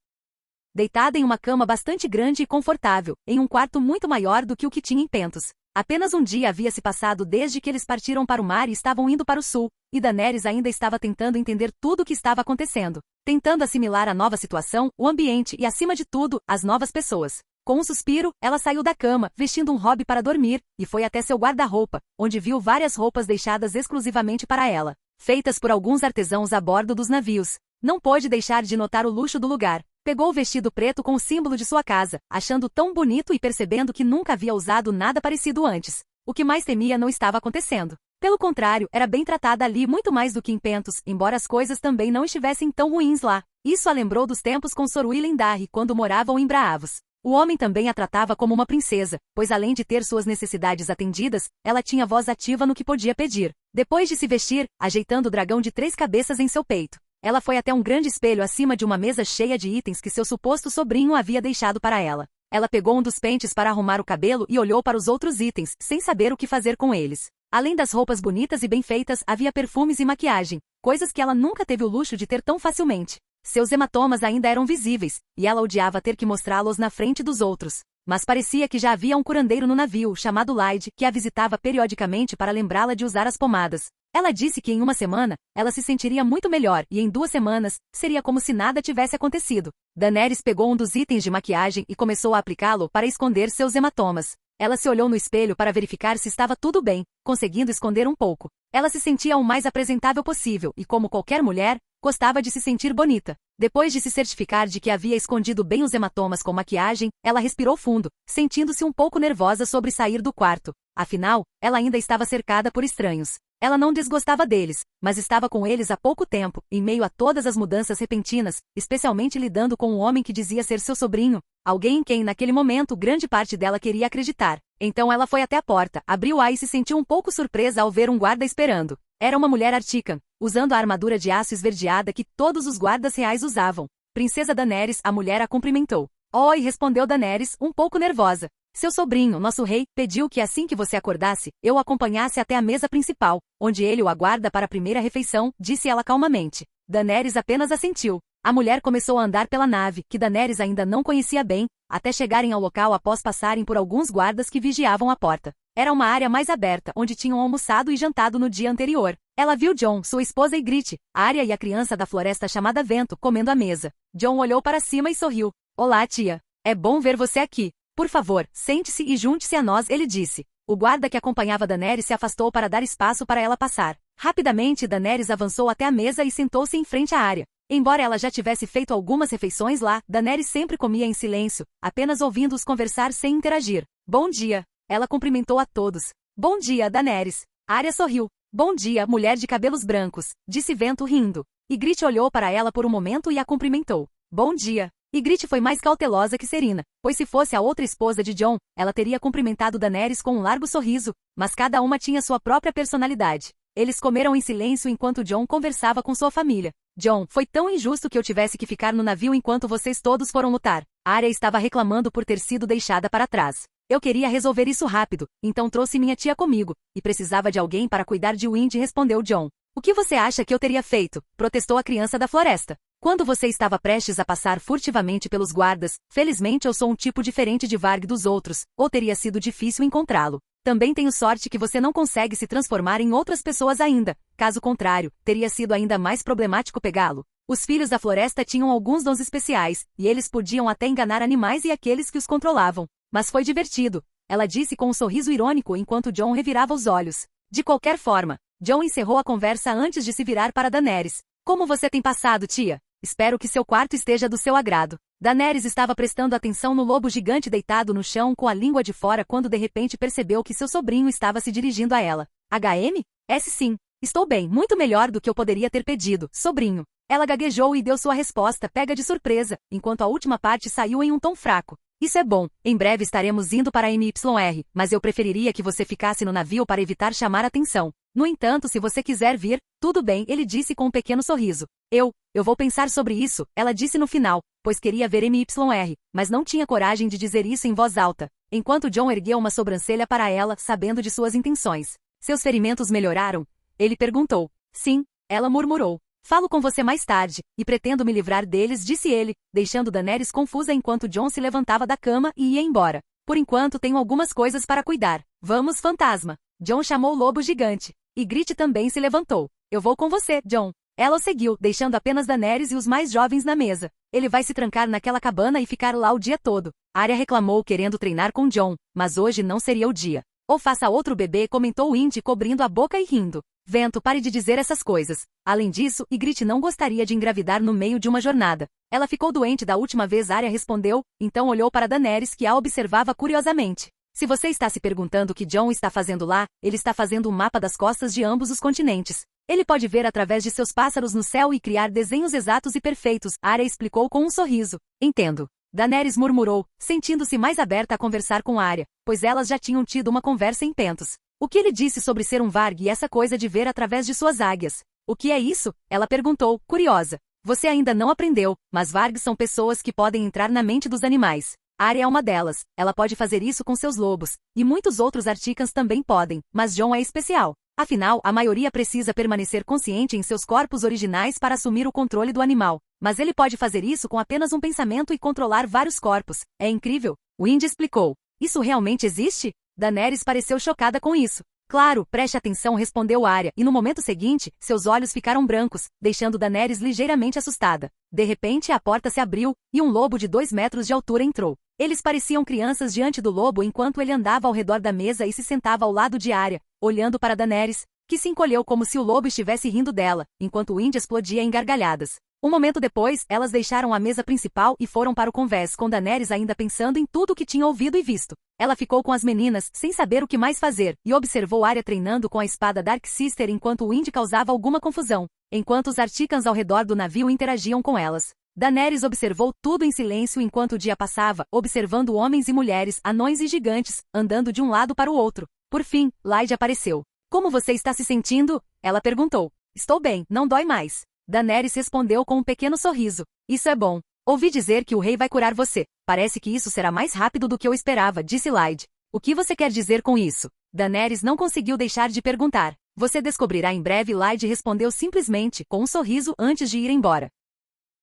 Deitada em uma cama bastante grande e confortável, em um quarto muito maior do que o que tinha em Pentos. Apenas um dia havia se passado desde que eles partiram para o mar e estavam indo para o sul, e Daenerys ainda estava tentando entender tudo o que estava acontecendo, tentando assimilar a nova situação, o ambiente e, acima de tudo, as novas pessoas. Com um suspiro, ela saiu da cama, vestindo um hobby para dormir, e foi até seu guarda-roupa, onde viu várias roupas deixadas exclusivamente para ela, feitas por alguns artesãos a bordo dos navios. Não pôde deixar de notar o luxo do lugar. Pegou o vestido preto com o símbolo de sua casa, achando tão bonito e percebendo que nunca havia usado nada parecido antes. O que mais temia não estava acontecendo. Pelo contrário, era bem tratada ali muito mais do que em Pentos, embora as coisas também não estivessem tão ruins lá. Isso a lembrou dos tempos com Sor Willendarry quando moravam em Braavos. O homem também a tratava como uma princesa, pois além de ter suas necessidades atendidas, ela tinha voz ativa no que podia pedir. Depois de se vestir, ajeitando o dragão de 3 cabeças em seu peito, ela foi até um grande espelho acima de uma mesa cheia de itens que seu suposto sobrinho havia deixado para ela. Ela pegou um dos pentes para arrumar o cabelo e olhou para os outros itens, sem saber o que fazer com eles. Além das roupas bonitas e bem feitas, havia perfumes e maquiagem, coisas que ela nunca teve o luxo de ter tão facilmente. Seus hematomas ainda eram visíveis, e ela odiava ter que mostrá-los na frente dos outros. Mas parecia que já havia um curandeiro no navio, chamado Lyde, que a visitava periodicamente para lembrá-la de usar as pomadas. Ela disse que em uma semana, ela se sentiria muito melhor e em 2 semanas, seria como se nada tivesse acontecido. Daenerys pegou um dos itens de maquiagem e começou a aplicá-lo para esconder seus hematomas. Ela se olhou no espelho para verificar se estava tudo bem, conseguindo esconder um pouco. Ela se sentia o mais apresentável possível e, como qualquer mulher, gostava de se sentir bonita. Depois de se certificar de que havia escondido bem os hematomas com maquiagem, ela respirou fundo, sentindo-se um pouco nervosa sobre sair do quarto. Afinal, ela ainda estava cercada por estranhos. Ela não desgostava deles, mas estava com eles há pouco tempo, em meio a todas as mudanças repentinas, especialmente lidando com um homem que dizia ser seu sobrinho, alguém em quem naquele momento grande parte dela queria acreditar. Então ela foi até a porta, abriu-a e se sentiu um pouco surpresa ao ver um guarda esperando. Era uma mulher Artican, usando a armadura de aço esverdeada que todos os guardas reais usavam. Princesa Daenerys, a mulher a cumprimentou. Oi, respondeu Daenerys, um pouco nervosa. Seu sobrinho, nosso rei, pediu que assim que você acordasse, eu o acompanhasse até a mesa principal, onde ele o aguarda para a primeira refeição, disse ela calmamente. Daenerys apenas assentiu. A mulher começou a andar pela nave, que Daenerys ainda não conhecia bem, até chegarem ao local após passarem por alguns guardas que vigiavam a porta. Era uma área mais aberta, onde tinham almoçado e jantado no dia anterior. Ela viu Jon, sua esposa Ygritte, Arya e a criança da floresta chamada Vento, comendo à mesa. Jon olhou para cima e sorriu. Olá, tia. É bom ver você aqui. Por favor, sente-se e junte-se a nós, ele disse. O guarda que acompanhava Daenerys se afastou para dar espaço para ela passar. Rapidamente, Daenerys avançou até a mesa e sentou-se em frente à Arya. Embora ela já tivesse feito algumas refeições lá, Daenerys sempre comia em silêncio, apenas ouvindo-os conversar sem interagir. Bom dia. Ela cumprimentou a todos. Bom dia, Daenerys. Arya sorriu. Bom dia, mulher de cabelos brancos, disse Vento rindo. Ygritte olhou para ela por um momento e a cumprimentou. Bom dia. Ygritte foi mais cautelosa que Serena, pois se fosse a outra esposa de Jon, ela teria cumprimentado Daenerys com um largo sorriso, mas cada uma tinha sua própria personalidade. Eles comeram em silêncio enquanto Jon conversava com sua família. Jon, foi tão injusto que eu tivesse que ficar no navio enquanto vocês todos foram lutar. Arya estava reclamando por ter sido deixada para trás. Eu queria resolver isso rápido, então trouxe minha tia comigo, e precisava de alguém para cuidar de Wind, respondeu Jon. O que você acha que eu teria feito? Protestou a criança da floresta. Quando você estava prestes a passar furtivamente pelos guardas, felizmente eu sou um tipo diferente de Varg dos outros, ou teria sido difícil encontrá-lo. Também tenho sorte que você não consegue se transformar em outras pessoas ainda, caso contrário, teria sido ainda mais problemático pegá-lo. Os filhos da floresta tinham alguns dons especiais, e eles podiam até enganar animais e aqueles que os controlavam. Mas foi divertido, ela disse com um sorriso irônico enquanto Jon revirava os olhos. De qualquer forma, Jon encerrou a conversa antes de se virar para Daenerys. Como você tem passado, tia? Espero que seu quarto esteja do seu agrado. Daenerys estava prestando atenção no lobo gigante deitado no chão com a língua de fora quando de repente percebeu que seu sobrinho estava se dirigindo a ela. HMS sim. Estou bem, muito melhor do que eu poderia ter pedido, sobrinho. Ela gaguejou e deu sua resposta pega de surpresa, enquanto a última parte saiu em um tom fraco. Isso é bom, em breve estaremos indo para a MYR, mas eu preferiria que você ficasse no navio para evitar chamar atenção. No entanto, se você quiser vir, tudo bem, ele disse com um pequeno sorriso. Eu vou pensar sobre isso, ela disse no final, pois queria ver MYR, mas não tinha coragem de dizer isso em voz alta, enquanto Jon ergueu uma sobrancelha para ela, sabendo de suas intenções. Seus ferimentos melhoraram? Ele perguntou. Sim, ela murmurou. Falo com você mais tarde, e pretendo me livrar deles, disse ele, deixando Daenerys confusa enquanto Jon se levantava da cama e ia embora. Por enquanto tenho algumas coisas para cuidar. Vamos, fantasma. Jon chamou o lobo gigante. Ygritte também se levantou. Eu vou com você, Jon. Ela o seguiu, deixando apenas Daenerys e os mais jovens na mesa. Ele vai se trancar naquela cabana e ficar lá o dia todo. Arya reclamou querendo treinar com Jon, mas hoje não seria o dia. Ou faça outro bebê, comentou Indy cobrindo a boca e rindo. Vento, pare de dizer essas coisas. Além disso, Ygritte não gostaria de engravidar no meio de uma jornada. Ela ficou doente da última vez, Arya respondeu, então olhou para Daenerys que a observava curiosamente. Se você está se perguntando o que Jon está fazendo lá, ele está fazendo um mapa das costas de ambos os continentes. Ele pode ver através de seus pássaros no céu e criar desenhos exatos e perfeitos, Arya explicou com um sorriso. Entendo. Daenerys murmurou, sentindo-se mais aberta a conversar com Arya, pois elas já tinham tido uma conversa em Pentos. O que ele disse sobre ser um Varg e essa coisa de ver através de suas águias? O que é isso? Ela perguntou, curiosa. Você ainda não aprendeu, mas Vargs são pessoas que podem entrar na mente dos animais. Arya é uma delas, ela pode fazer isso com seus lobos, e muitos outros Articans também podem, mas Jon é especial. Afinal, a maioria precisa permanecer consciente em seus corpos originais para assumir o controle do animal, mas ele pode fazer isso com apenas um pensamento e controlar vários corpos. É incrível. Windy explicou. Isso realmente existe? Daenerys pareceu chocada com isso. Claro, preste atenção, respondeu Arya, e no momento seguinte, seus olhos ficaram brancos, deixando Daenerys ligeiramente assustada. De repente, a porta se abriu, e um lobo de 2 metros de altura entrou. Eles pareciam crianças diante do lobo enquanto ele andava ao redor da mesa e se sentava ao lado de Arya, olhando para Daenerys, que se encolheu como se o lobo estivesse rindo dela, enquanto Windy explodia em gargalhadas. Um momento depois, elas deixaram a mesa principal e foram para o convés, com Daenerys ainda pensando em tudo o que tinha ouvido e visto. Ela ficou com as meninas, sem saber o que mais fazer, e observou Arya treinando com a espada Darksister enquanto Windy causava alguma confusão, enquanto os Articans ao redor do navio interagiam com elas. Daenerys observou tudo em silêncio enquanto o dia passava, observando homens e mulheres, anões e gigantes, andando de um lado para o outro. Por fim, Lyde apareceu. Como você está se sentindo? Ela perguntou. Estou bem, não dói mais. Daenerys respondeu com um pequeno sorriso. Isso é bom. Ouvi dizer que o rei vai curar você. Parece que isso será mais rápido do que eu esperava, disse Lyde. O que você quer dizer com isso? Daenerys não conseguiu deixar de perguntar. Você descobrirá em breve, Lyde respondeu simplesmente, com um sorriso antes de ir embora.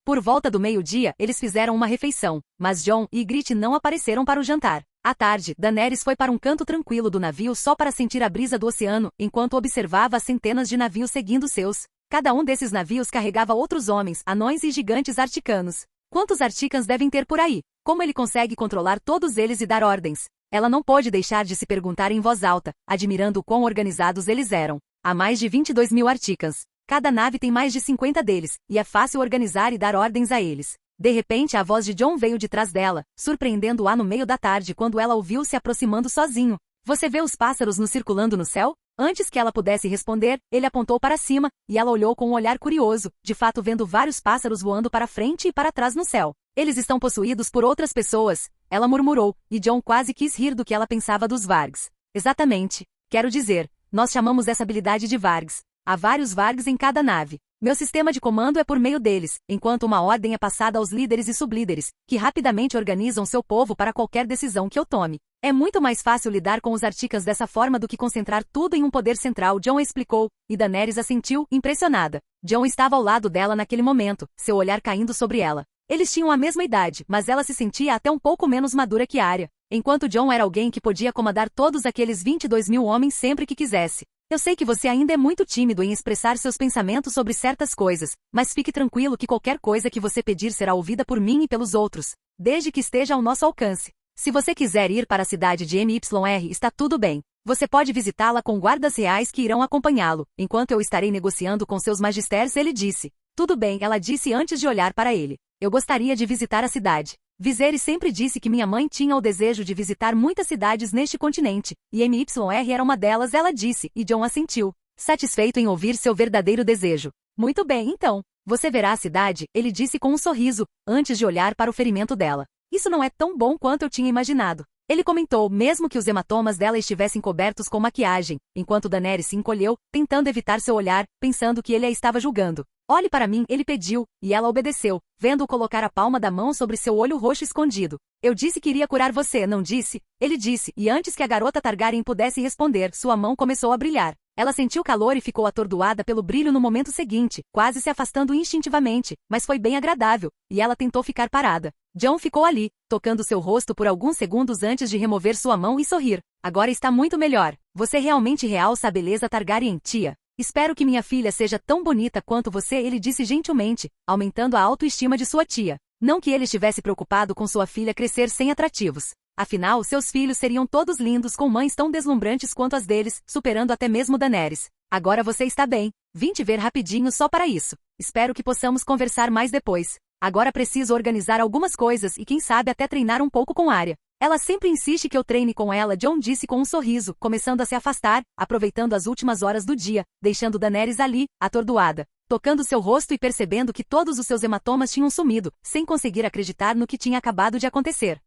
Por volta do meio-dia, eles fizeram uma refeição, mas Jon e Ygritte não apareceram para o jantar. À tarde, Daenerys foi para um canto tranquilo do navio só para sentir a brisa do oceano, enquanto observava as centenas de navios seguindo seus. Cada um desses navios carregava outros homens, anões e gigantes articanos. Quantos Articans devem ter por aí? Como ele consegue controlar todos eles e dar ordens? Ela não pôde deixar de se perguntar em voz alta, admirando o quão organizados eles eram. Há mais de 22.000 Articans. Cada nave tem mais de 50 deles, e é fácil organizar e dar ordens a eles. De repente a voz de Jon veio de trás dela, surpreendendo-a no meio da tarde quando ela ouviu se aproximando sozinho. Você vê os pássaros nos circulando no céu? Antes que ela pudesse responder, ele apontou para cima, e ela olhou com um olhar curioso, de fato vendo vários pássaros voando para frente e para trás no céu. Eles estão possuídos por outras pessoas, ela murmurou, e Jon quase quis rir do que ela pensava dos Vargs. Exatamente. Quero dizer, nós chamamos essa habilidade de Vargs. Há vários Vargs em cada nave. Meu sistema de comando é por meio deles, enquanto uma ordem é passada aos líderes e sublíderes, que rapidamente organizam seu povo para qualquer decisão que eu tome. É muito mais fácil lidar com os Articans dessa forma do que concentrar tudo em um poder central, Jon explicou, e Daenerys assentiu, impressionada. Jon estava ao lado dela naquele momento, seu olhar caindo sobre ela. Eles tinham a mesma idade, mas ela se sentia até um pouco menos madura que Arya, enquanto Jon era alguém que podia comandar todos aqueles 22.000 homens sempre que quisesse. Eu sei que você ainda é muito tímido em expressar seus pensamentos sobre certas coisas, mas fique tranquilo que qualquer coisa que você pedir será ouvida por mim e pelos outros, desde que esteja ao nosso alcance. Se você quiser ir para a cidade de MYR, está tudo bem. Você pode visitá-la com guardas reais que irão acompanhá-lo, enquanto eu estarei negociando com seus magistérios, ele disse. Tudo bem, ela disse antes de olhar para ele. Eu gostaria de visitar a cidade. Viserys sempre disse que minha mãe tinha o desejo de visitar muitas cidades neste continente, e MYR era uma delas, ela disse, e Jon assentiu, satisfeito em ouvir seu verdadeiro desejo. Muito bem, então. Você verá a cidade, ele disse com um sorriso, antes de olhar para o ferimento dela. Isso não é tão bom quanto eu tinha imaginado. Ele comentou, mesmo que os hematomas dela estivessem cobertos com maquiagem, enquanto Daenerys se encolheu, tentando evitar seu olhar, pensando que ele a estava julgando. Olhe para mim, ele pediu, e ela obedeceu, vendo-o colocar a palma da mão sobre seu olho roxo escondido. Eu disse que iria curar você, não disse? Ele disse, e antes que a garota Targaryen pudesse responder, sua mão começou a brilhar. Ela sentiu calor e ficou atordoada pelo brilho no momento seguinte, quase se afastando instintivamente, mas foi bem agradável, e ela tentou ficar parada. Jon ficou ali, tocando seu rosto por alguns segundos antes de remover sua mão e sorrir. Agora está muito melhor. Você realmente realça a beleza Targaryen, tia. Espero que minha filha seja tão bonita quanto você, ele disse gentilmente, aumentando a autoestima de sua tia. Não que ele estivesse preocupado com sua filha crescer sem atrativos. Afinal, seus filhos seriam todos lindos com mães tão deslumbrantes quanto as deles, superando até mesmo Daenerys. Agora você está bem. Vim te ver rapidinho só para isso. Espero que possamos conversar mais depois. Agora preciso organizar algumas coisas e quem sabe até treinar um pouco com Arya. Ela sempre insiste que eu treine com ela, Jon disse com um sorriso, começando a se afastar, aproveitando as últimas horas do dia, deixando Daenerys ali, atordoada, tocando seu rosto e percebendo que todos os seus hematomas tinham sumido, sem conseguir acreditar no que tinha acabado de acontecer.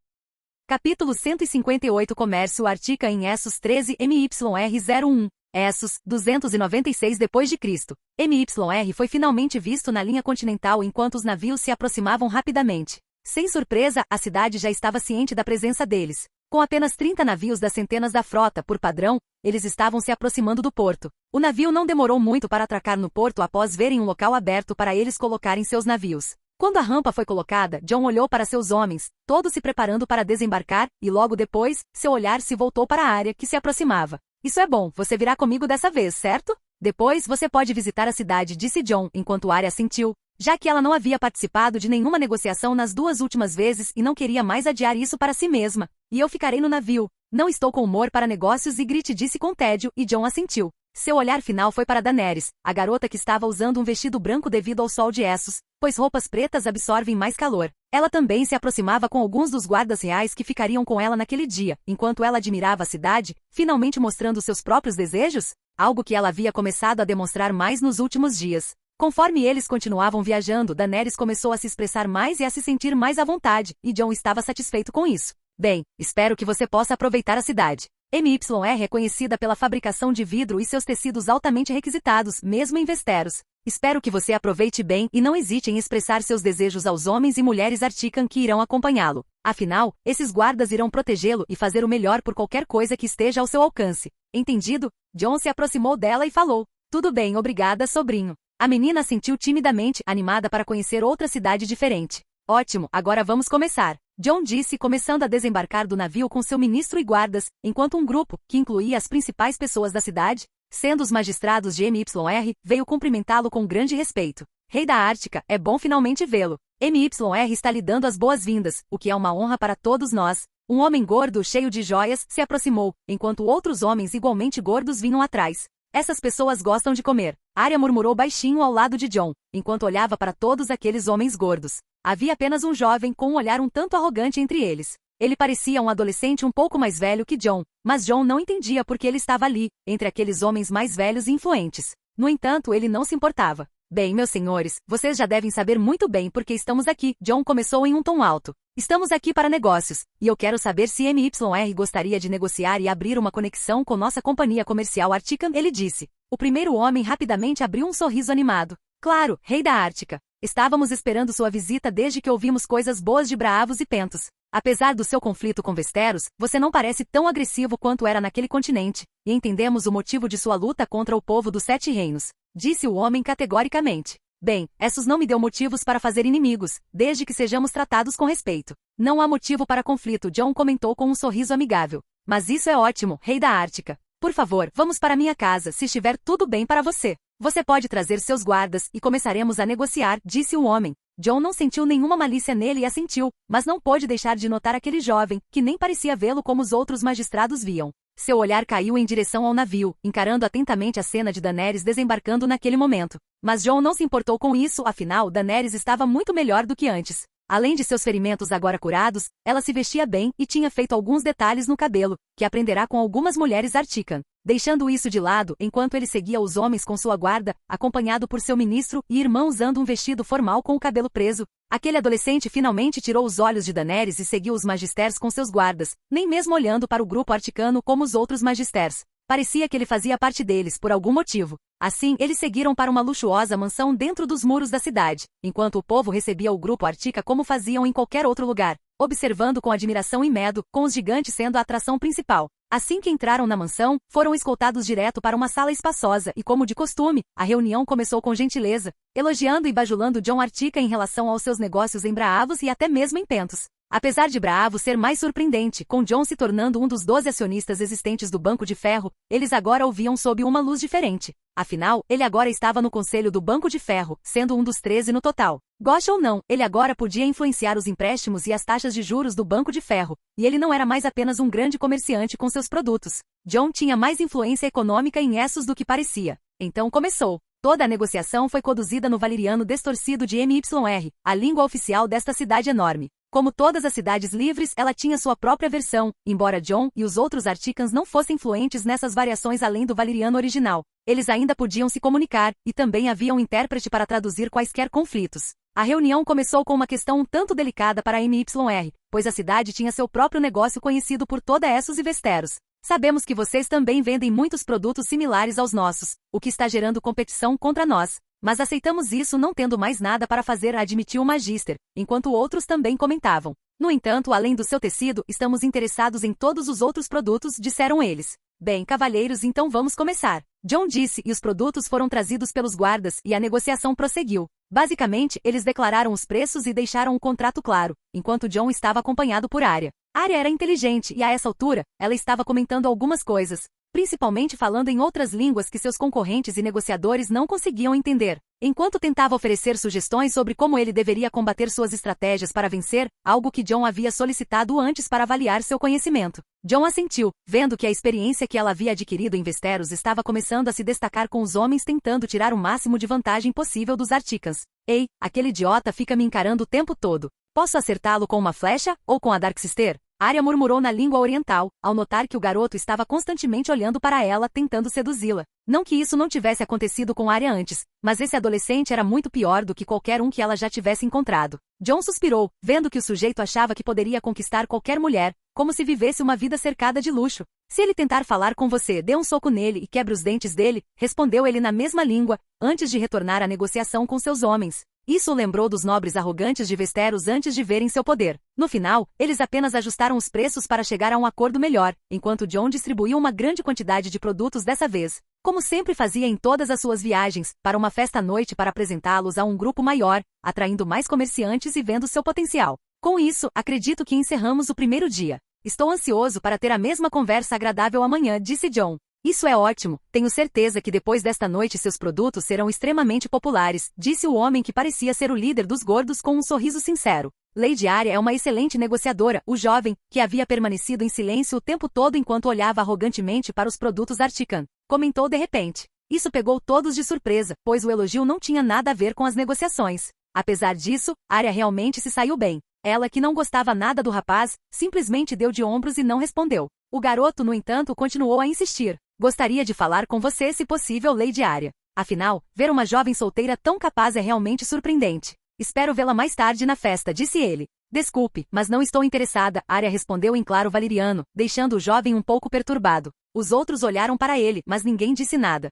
Capítulo 158 Comércio Artica em Essos 13 MYR01 Essos, 296 d.C. MYR foi finalmente visto na linha continental enquanto os navios se aproximavam rapidamente. Sem surpresa, a cidade já estava ciente da presença deles. Com apenas 30 navios das centenas da frota, por padrão, eles estavam se aproximando do porto. O navio não demorou muito para atracar no porto após verem um local aberto para eles colocarem seus navios. Quando a rampa foi colocada, Jon olhou para seus homens, todos se preparando para desembarcar, e logo depois, seu olhar se voltou para a área que se aproximava. Isso é bom, você virá comigo dessa vez, certo? Depois você pode visitar a cidade, disse Jon, enquanto Arya assentiu, já que ela não havia participado de nenhuma negociação nas duas últimas vezes e não queria mais adiar isso para si mesma. E eu ficarei no navio. Não estou com humor para negócios, Ygritte disse com tédio, e Jon assentiu. Seu olhar final foi para Daenerys, a garota que estava usando um vestido branco devido ao sol de Essos, pois roupas pretas absorvem mais calor. Ela também se aproximava com alguns dos guardas reais que ficariam com ela naquele dia, enquanto ela admirava a cidade, finalmente mostrando seus próprios desejos, algo que ela havia começado a demonstrar mais nos últimos dias. Conforme eles continuavam viajando, Daenerys começou a se expressar mais e a se sentir mais à vontade, e Jon estava satisfeito com isso. Bem, espero que você possa aproveitar a cidade. MYR é conhecida pela fabricação de vidro e seus tecidos altamente requisitados, mesmo em Westeros. Espero que você aproveite bem e não hesite em expressar seus desejos aos homens e mulheres Artican que irão acompanhá-lo. Afinal, esses guardas irão protegê-lo e fazer o melhor por qualquer coisa que esteja ao seu alcance. Entendido? Jon se aproximou dela e falou. Tudo bem, obrigada, sobrinho. A menina assentiu timidamente, animada para conhecer outra cidade diferente. Ótimo, agora vamos começar. Jon disse, começando a desembarcar do navio com seu ministro e guardas, enquanto um grupo, que incluía as principais pessoas da cidade, sendo os magistrados de MYR, veio cumprimentá-lo com grande respeito. Rei da Ártica, é bom finalmente vê-lo. MYR está lhe dando as boas-vindas, o que é uma honra para todos nós. Um homem gordo, cheio de joias, se aproximou, enquanto outros homens igualmente gordos vinham atrás. Essas pessoas gostam de comer. Arya murmurou baixinho ao lado de Jon, enquanto olhava para todos aqueles homens gordos. Havia apenas um jovem com um olhar um tanto arrogante entre eles. Ele parecia um adolescente um pouco mais velho que Jon, mas Jon não entendia por que ele estava ali, entre aqueles homens mais velhos e influentes. No entanto, ele não se importava. Bem, meus senhores, vocês já devem saber muito bem por que estamos aqui, Jon começou em um tom alto. Estamos aqui para negócios, e eu quero saber se MYR gostaria de negociar e abrir uma conexão com nossa companhia comercial Artican, ele disse. O primeiro homem rapidamente abriu um sorriso animado. Claro, rei da Ártica. Estávamos esperando sua visita desde que ouvimos coisas boas de Braavos e Pentos. Apesar do seu conflito com Westeros, você não parece tão agressivo quanto era naquele continente, e entendemos o motivo de sua luta contra o povo dos Sete Reinos, disse o homem categoricamente. Bem, Essos não me deu motivos para fazer inimigos, desde que sejamos tratados com respeito. Não há motivo para conflito, Jon comentou com um sorriso amigável. Mas isso é ótimo, rei da Ártica. Por favor, vamos para minha casa se estiver tudo bem para você. Você pode trazer seus guardas e começaremos a negociar, disse o homem. Jon não sentiu nenhuma malícia nele e assentiu, mas não pôde deixar de notar aquele jovem, que nem parecia vê-lo como os outros magistrados viam. Seu olhar caiu em direção ao navio, encarando atentamente a cena de Daenerys desembarcando naquele momento. Mas Jon não se importou com isso, afinal, Daenerys estava muito melhor do que antes. Além de seus ferimentos agora curados, ela se vestia bem e tinha feito alguns detalhes no cabelo, que aprenderá com algumas mulheres Artican. Deixando isso de lado, enquanto ele seguia os homens com sua guarda, acompanhado por seu ministro e irmão usando um vestido formal com o cabelo preso, aquele adolescente finalmente tirou os olhos de Daenerys e seguiu os magisters com seus guardas, nem mesmo olhando para o grupo articano como os outros magisters. Parecia que ele fazia parte deles por algum motivo. Assim, eles seguiram para uma luxuosa mansão dentro dos muros da cidade, enquanto o povo recebia o grupo Artica como faziam em qualquer outro lugar, observando com admiração e medo, com os gigantes sendo a atração principal. Assim que entraram na mansão, foram escoltados direto para uma sala espaçosa e, como de costume, a reunião começou com gentileza, elogiando e bajulando Jon Artica em relação aos seus negócios em Braavos e até mesmo em Pentos. Apesar de Braavos ser mais surpreendente, com Jon se tornando um dos 12 acionistas existentes do Banco de Ferro, eles agora o viam sob uma luz diferente. Afinal, ele agora estava no conselho do Banco de Ferro, sendo um dos 13 no total. Goste ou não, ele agora podia influenciar os empréstimos e as taxas de juros do Banco de Ferro, e ele não era mais apenas um grande comerciante com seus produtos. Jon tinha mais influência econômica em Essos do que parecia. Então começou. Toda a negociação foi conduzida no valeriano distorcido de MYR, a língua oficial desta cidade enorme. Como todas as cidades livres, ela tinha sua própria versão, embora Jon e os outros Articans não fossem fluentes nessas variações além do valeriano original. Eles ainda podiam se comunicar, e também havia um intérprete para traduzir quaisquer conflitos. A reunião começou com uma questão um tanto delicada para a MYR, pois a cidade tinha seu próprio negócio conhecido por toda Essos e Westeros. Sabemos que vocês também vendem muitos produtos similares aos nossos, o que está gerando competição contra nós. Mas aceitamos isso não tendo mais nada para fazer, admitiu o Magister, enquanto outros também comentavam. No entanto, além do seu tecido, estamos interessados em todos os outros produtos, disseram eles. Bem, cavalheiros, então vamos começar. Jon disse e os produtos foram trazidos pelos guardas e a negociação prosseguiu. Basicamente, eles declararam os preços e deixaram o contrato claro, enquanto Jon estava acompanhado por Arya. Arya era inteligente e a essa altura, ela estava comentando algumas coisas, principalmente falando em outras línguas que seus concorrentes e negociadores não conseguiam entender. Enquanto tentava oferecer sugestões sobre como ele deveria combater suas estratégias para vencer, algo que Jon havia solicitado antes para avaliar seu conhecimento. Jon assentiu, vendo que a experiência que ela havia adquirido em Westeros estava começando a se destacar com os homens tentando tirar o máximo de vantagem possível dos Articans. Ei, aquele idiota fica me encarando o tempo todo. Posso acertá-lo com uma flecha, ou com a Darksister? Arya murmurou na língua oriental, ao notar que o garoto estava constantemente olhando para ela, tentando seduzi-la. Não que isso não tivesse acontecido com Arya antes, mas esse adolescente era muito pior do que qualquer um que ela já tivesse encontrado. Jon suspirou, vendo que o sujeito achava que poderia conquistar qualquer mulher, como se vivesse uma vida cercada de luxo. Se ele tentar falar com você, dê um soco nele e quebre os dentes dele, respondeu ele na mesma língua, antes de retornar à negociação com seus homens. Isso o lembrou dos nobres arrogantes de Westeros antes de verem seu poder. No final, eles apenas ajustaram os preços para chegar a um acordo melhor, enquanto Jon distribuiu uma grande quantidade de produtos dessa vez, como sempre fazia em todas as suas viagens, para uma festa à noite para apresentá-los a um grupo maior, atraindo mais comerciantes e vendo seu potencial. Com isso, acredito que encerramos o primeiro dia. Estou ansioso para ter a mesma conversa agradável amanhã, disse Jon. Isso é ótimo, tenho certeza que depois desta noite seus produtos serão extremamente populares, disse o homem que parecia ser o líder dos gordos com um sorriso sincero. Lady Arya é uma excelente negociadora, o jovem, que havia permanecido em silêncio o tempo todo enquanto olhava arrogantemente para os produtos Artican, comentou de repente. Isso pegou todos de surpresa, pois o elogio não tinha nada a ver com as negociações. Apesar disso, Arya realmente se saiu bem. Ela, que não gostava nada do rapaz, simplesmente deu de ombros e não respondeu. O garoto, no entanto, continuou a insistir. Gostaria de falar com você se possível, Lady Arya. Afinal, ver uma jovem solteira tão capaz é realmente surpreendente. Espero vê-la mais tarde na festa, disse ele. Desculpe, mas não estou interessada, Arya respondeu em claro valeriano, deixando o jovem um pouco perturbado. Os outros olharam para ele, mas ninguém disse nada.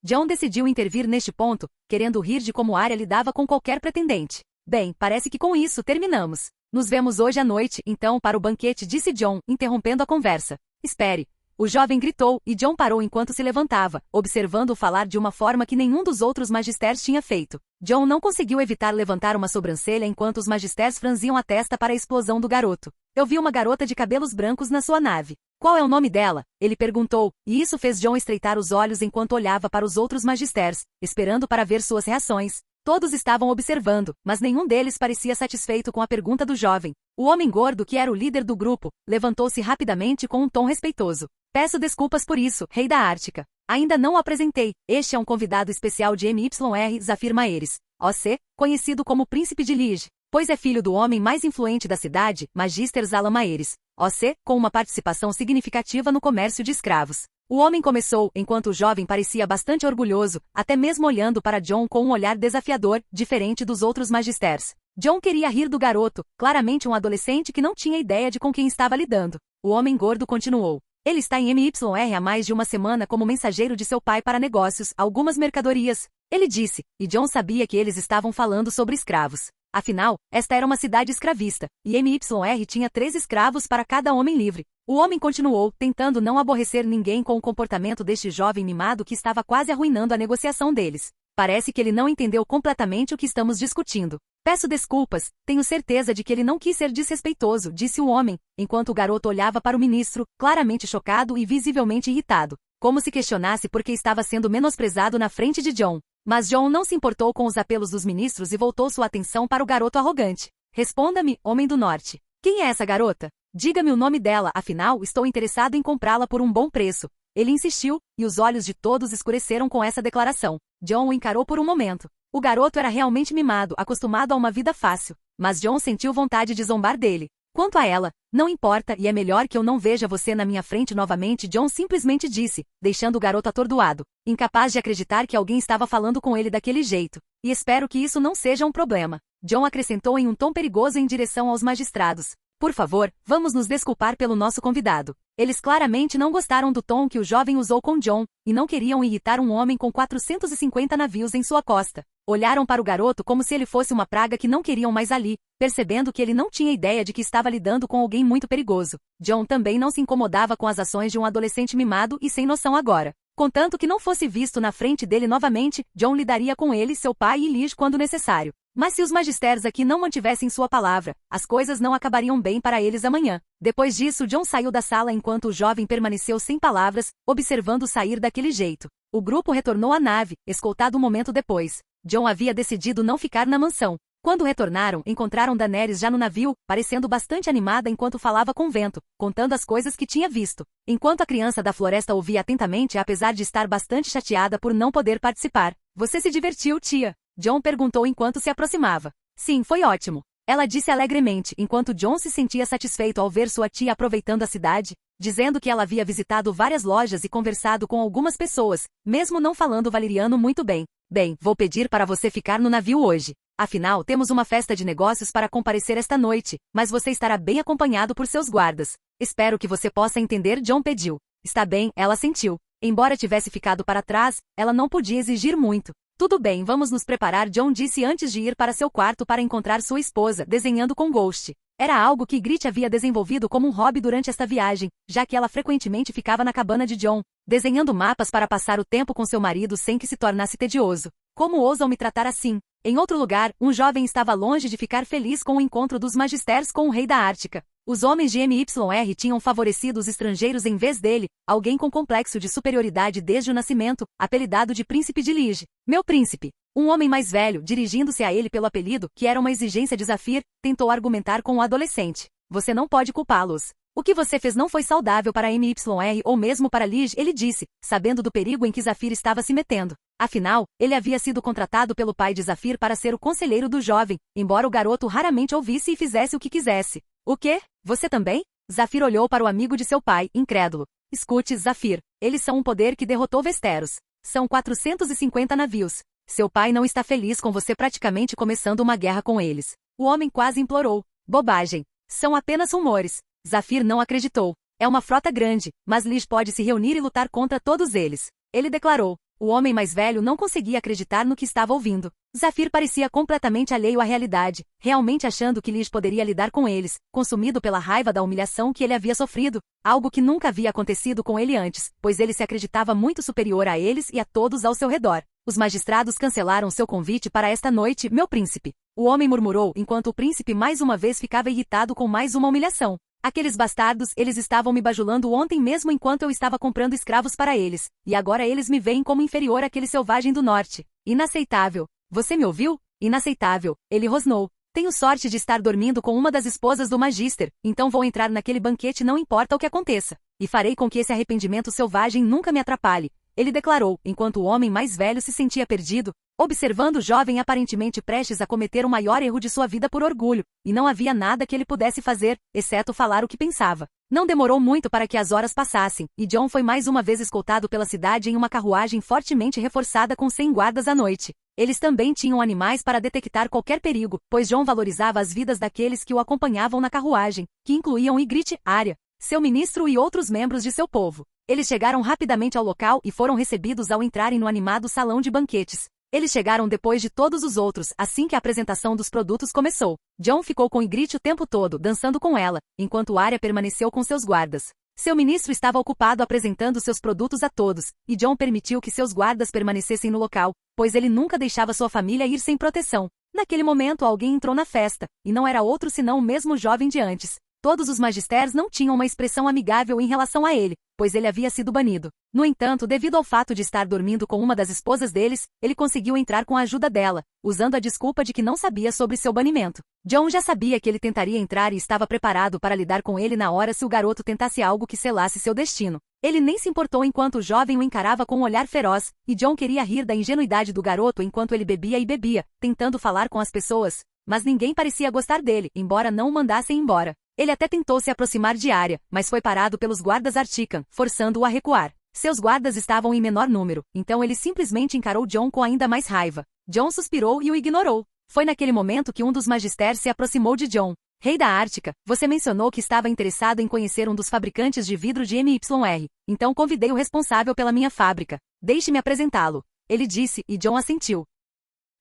Jon decidiu intervir neste ponto, querendo rir de como Arya lidava com qualquer pretendente. Bem, parece que com isso terminamos. Nos vemos hoje à noite, então, para o banquete, disse Jon, interrompendo a conversa. Espere. O jovem gritou, e Jon parou enquanto se levantava, observando-o falar de uma forma que nenhum dos outros magisters tinha feito. Jon não conseguiu evitar levantar uma sobrancelha enquanto os magisters franziam a testa para a explosão do garoto. Eu vi uma garota de cabelos brancos na sua nave. Qual é o nome dela? Ele perguntou, e isso fez Jon estreitar os olhos enquanto olhava para os outros magisters, esperando para ver suas reações. Todos estavam observando, mas nenhum deles parecia satisfeito com a pergunta do jovem. O homem gordo, que era o líder do grupo, levantou-se rapidamente com um tom respeitoso. Peço desculpas por isso, rei da Ártica. Ainda não o apresentei. Este é um convidado especial de MYR Zafir Maeres, OC, conhecido como Príncipe de Lige, pois é filho do homem mais influente da cidade, Magister Zala Maeres, OC, com uma participação significativa no comércio de escravos. O homem começou enquanto o jovem parecia bastante orgulhoso, até mesmo olhando para John com um olhar desafiador, diferente dos outros magisters. John queria rir do garoto, claramente um adolescente que não tinha ideia de com quem estava lidando. O homem gordo continuou. Ele está em MYR há mais de uma semana como mensageiro de seu pai para negócios, algumas mercadorias. Ele disse, e John sabia que eles estavam falando sobre escravos. Afinal, esta era uma cidade escravista, e MYR tinha 3 escravos para cada homem livre. O homem continuou, tentando não aborrecer ninguém com o comportamento deste jovem mimado que estava quase arruinando a negociação deles. Parece que ele não entendeu completamente o que estamos discutindo. Peço desculpas, tenho certeza de que ele não quis ser desrespeitoso, disse o homem, enquanto o garoto olhava para o ministro, claramente chocado e visivelmente irritado, como se questionasse por que estava sendo menosprezado na frente de John. Mas John não se importou com os apelos dos ministros e voltou sua atenção para o garoto arrogante. Responda-me, homem do norte. Quem é essa garota? Diga-me o nome dela, afinal, estou interessado em comprá-la por um bom preço. Ele insistiu, e os olhos de todos escureceram com essa declaração. John o encarou por um momento. O garoto era realmente mimado, acostumado a uma vida fácil. Mas John sentiu vontade de zombar dele. Quanto a ela, não importa e é melhor que eu não veja você na minha frente novamente, John simplesmente disse, deixando o garoto atordoado, incapaz de acreditar que alguém estava falando com ele daquele jeito. E espero que isso não seja um problema. John acrescentou em um tom perigoso em direção aos magistrados. Por favor, vamos nos desculpar pelo nosso convidado. Eles claramente não gostaram do tom que o jovem usou com John, e não queriam irritar um homem com 450 navios em sua costa. Olharam para o garoto como se ele fosse uma praga que não queriam mais ali, percebendo que ele não tinha ideia de que estava lidando com alguém muito perigoso. John também não se incomodava com as ações de um adolescente mimado e sem noção agora. Contanto que não fosse visto na frente dele novamente, John lidaria com ele, seu pai e Lige quando necessário. Mas se os magisters aqui não mantivessem sua palavra, as coisas não acabariam bem para eles amanhã. Depois disso, John saiu da sala enquanto o jovem permaneceu sem palavras, observando sair daquele jeito. O grupo retornou à nave, escoltado um momento depois. John havia decidido não ficar na mansão. Quando retornaram, encontraram Daenerys já no navio, parecendo bastante animada enquanto falava com o vento, contando as coisas que tinha visto. Enquanto a criança da floresta ouvia atentamente, apesar de estar bastante chateada por não poder participar. Você se divertiu, tia? John perguntou enquanto se aproximava. Sim, foi ótimo. Ela disse alegremente, enquanto John se sentia satisfeito ao ver sua tia aproveitando a cidade, dizendo que ela havia visitado várias lojas e conversado com algumas pessoas, mesmo não falando valeriano muito bem. Bem, vou pedir para você ficar no navio hoje. Afinal, temos uma festa de negócios para comparecer esta noite, mas você estará bem acompanhado por seus guardas. Espero que você possa entender, John pediu. Está bem, ela sentiu. Embora tivesse ficado para trás, ela não podia exigir muito. Tudo bem, vamos nos preparar, John disse antes de ir para seu quarto para encontrar sua esposa, desenhando com Ghost. Era algo que Grit havia desenvolvido como um hobby durante esta viagem, já que ela frequentemente ficava na cabana de John, desenhando mapas para passar o tempo com seu marido sem que se tornasse tedioso. Como ousam me tratar assim? Em outro lugar, um jovem estava longe de ficar feliz com o encontro dos magisters com o rei da Ártica. Os homens de MYR tinham favorecido os estrangeiros em vez dele, alguém com complexo de superioridade desde o nascimento, apelidado de Príncipe de Lige. Meu príncipe. Um homem mais velho, dirigindo-se a ele pelo apelido, que era uma exigência de Zafir, tentou argumentar com o adolescente. Você não pode culpá-los. O que você fez não foi saudável para MYR ou mesmo para Lige, ele disse, sabendo do perigo em que Zafir estava se metendo. Afinal, ele havia sido contratado pelo pai de Zafir para ser o conselheiro do jovem, embora o garoto raramente ouvisse e fizesse o que quisesse. O quê? Você também? Zafir olhou para o amigo de seu pai, incrédulo. Escute, Zafir. Eles são um poder que derrotou Westeros. São 450 navios. Seu pai não está feliz com você praticamente começando uma guerra com eles. O homem quase implorou. Bobagem. São apenas rumores. Zafir não acreditou. É uma frota grande, mas Lige pode se reunir e lutar contra todos eles. Ele declarou. O homem mais velho não conseguia acreditar no que estava ouvindo. Zafir parecia completamente alheio à realidade, realmente achando que Lige poderia lidar com eles, consumido pela raiva da humilhação que ele havia sofrido, algo que nunca havia acontecido com ele antes, pois ele se acreditava muito superior a eles e a todos ao seu redor. Os magistrados cancelaram seu convite para esta noite, meu príncipe. O homem murmurou enquanto o príncipe mais uma vez ficava irritado com mais uma humilhação. Aqueles bastardos, eles estavam me bajulando ontem mesmo enquanto eu estava comprando escravos para eles, e agora eles me veem como inferior àquele selvagem do norte. Inaceitável. Você me ouviu? Inaceitável. Ele rosnou. Tenho sorte de estar dormindo com uma das esposas do Magister, então vou entrar naquele banquete não importa o que aconteça. E farei com que esse arrependimento selvagem nunca me atrapalhe. Ele declarou, enquanto o homem mais velho se sentia perdido, observando o jovem aparentemente prestes a cometer o maior erro de sua vida por orgulho, e não havia nada que ele pudesse fazer, exceto falar o que pensava. Não demorou muito para que as horas passassem, e John foi mais uma vez escoltado pela cidade em uma carruagem fortemente reforçada com 100 guardas à noite. Eles também tinham animais para detectar qualquer perigo, pois John valorizava as vidas daqueles que o acompanhavam na carruagem, que incluíam Ygritte, Arya, seu ministro e outros membros de seu povo. Eles chegaram rapidamente ao local e foram recebidos ao entrarem no animado salão de banquetes. Eles chegaram depois de todos os outros, assim que a apresentação dos produtos começou. John ficou com Ygritte o tempo todo, dançando com ela, enquanto Arya permaneceu com seus guardas. Seu ministro estava ocupado apresentando seus produtos a todos, e John permitiu que seus guardas permanecessem no local, pois ele nunca deixava sua família ir sem proteção. Naquele momento alguém entrou na festa, e não era outro senão o mesmo jovem de antes. Todos os magisters não tinham uma expressão amigável em relação a ele, pois ele havia sido banido. No entanto, devido ao fato de estar dormindo com uma das esposas deles, ele conseguiu entrar com a ajuda dela, usando a desculpa de que não sabia sobre seu banimento. John já sabia que ele tentaria entrar e estava preparado para lidar com ele na hora se o garoto tentasse algo que selasse seu destino. Ele nem se importou enquanto o jovem o encarava com um olhar feroz, e John queria rir da ingenuidade do garoto enquanto ele bebia e bebia, tentando falar com as pessoas. Mas ninguém parecia gostar dele, embora não o mandassem embora. Ele até tentou se aproximar de Arya, mas foi parado pelos guardas Artican, forçando-o a recuar. Seus guardas estavam em menor número, então ele simplesmente encarou John com ainda mais raiva. John suspirou e o ignorou. Foi naquele momento que um dos magisters se aproximou de John. Rei da Ártica, você mencionou que estava interessado em conhecer um dos fabricantes de vidro de MYR, então convidei o responsável pela minha fábrica. Deixe-me apresentá-lo. Ele disse, e John assentiu.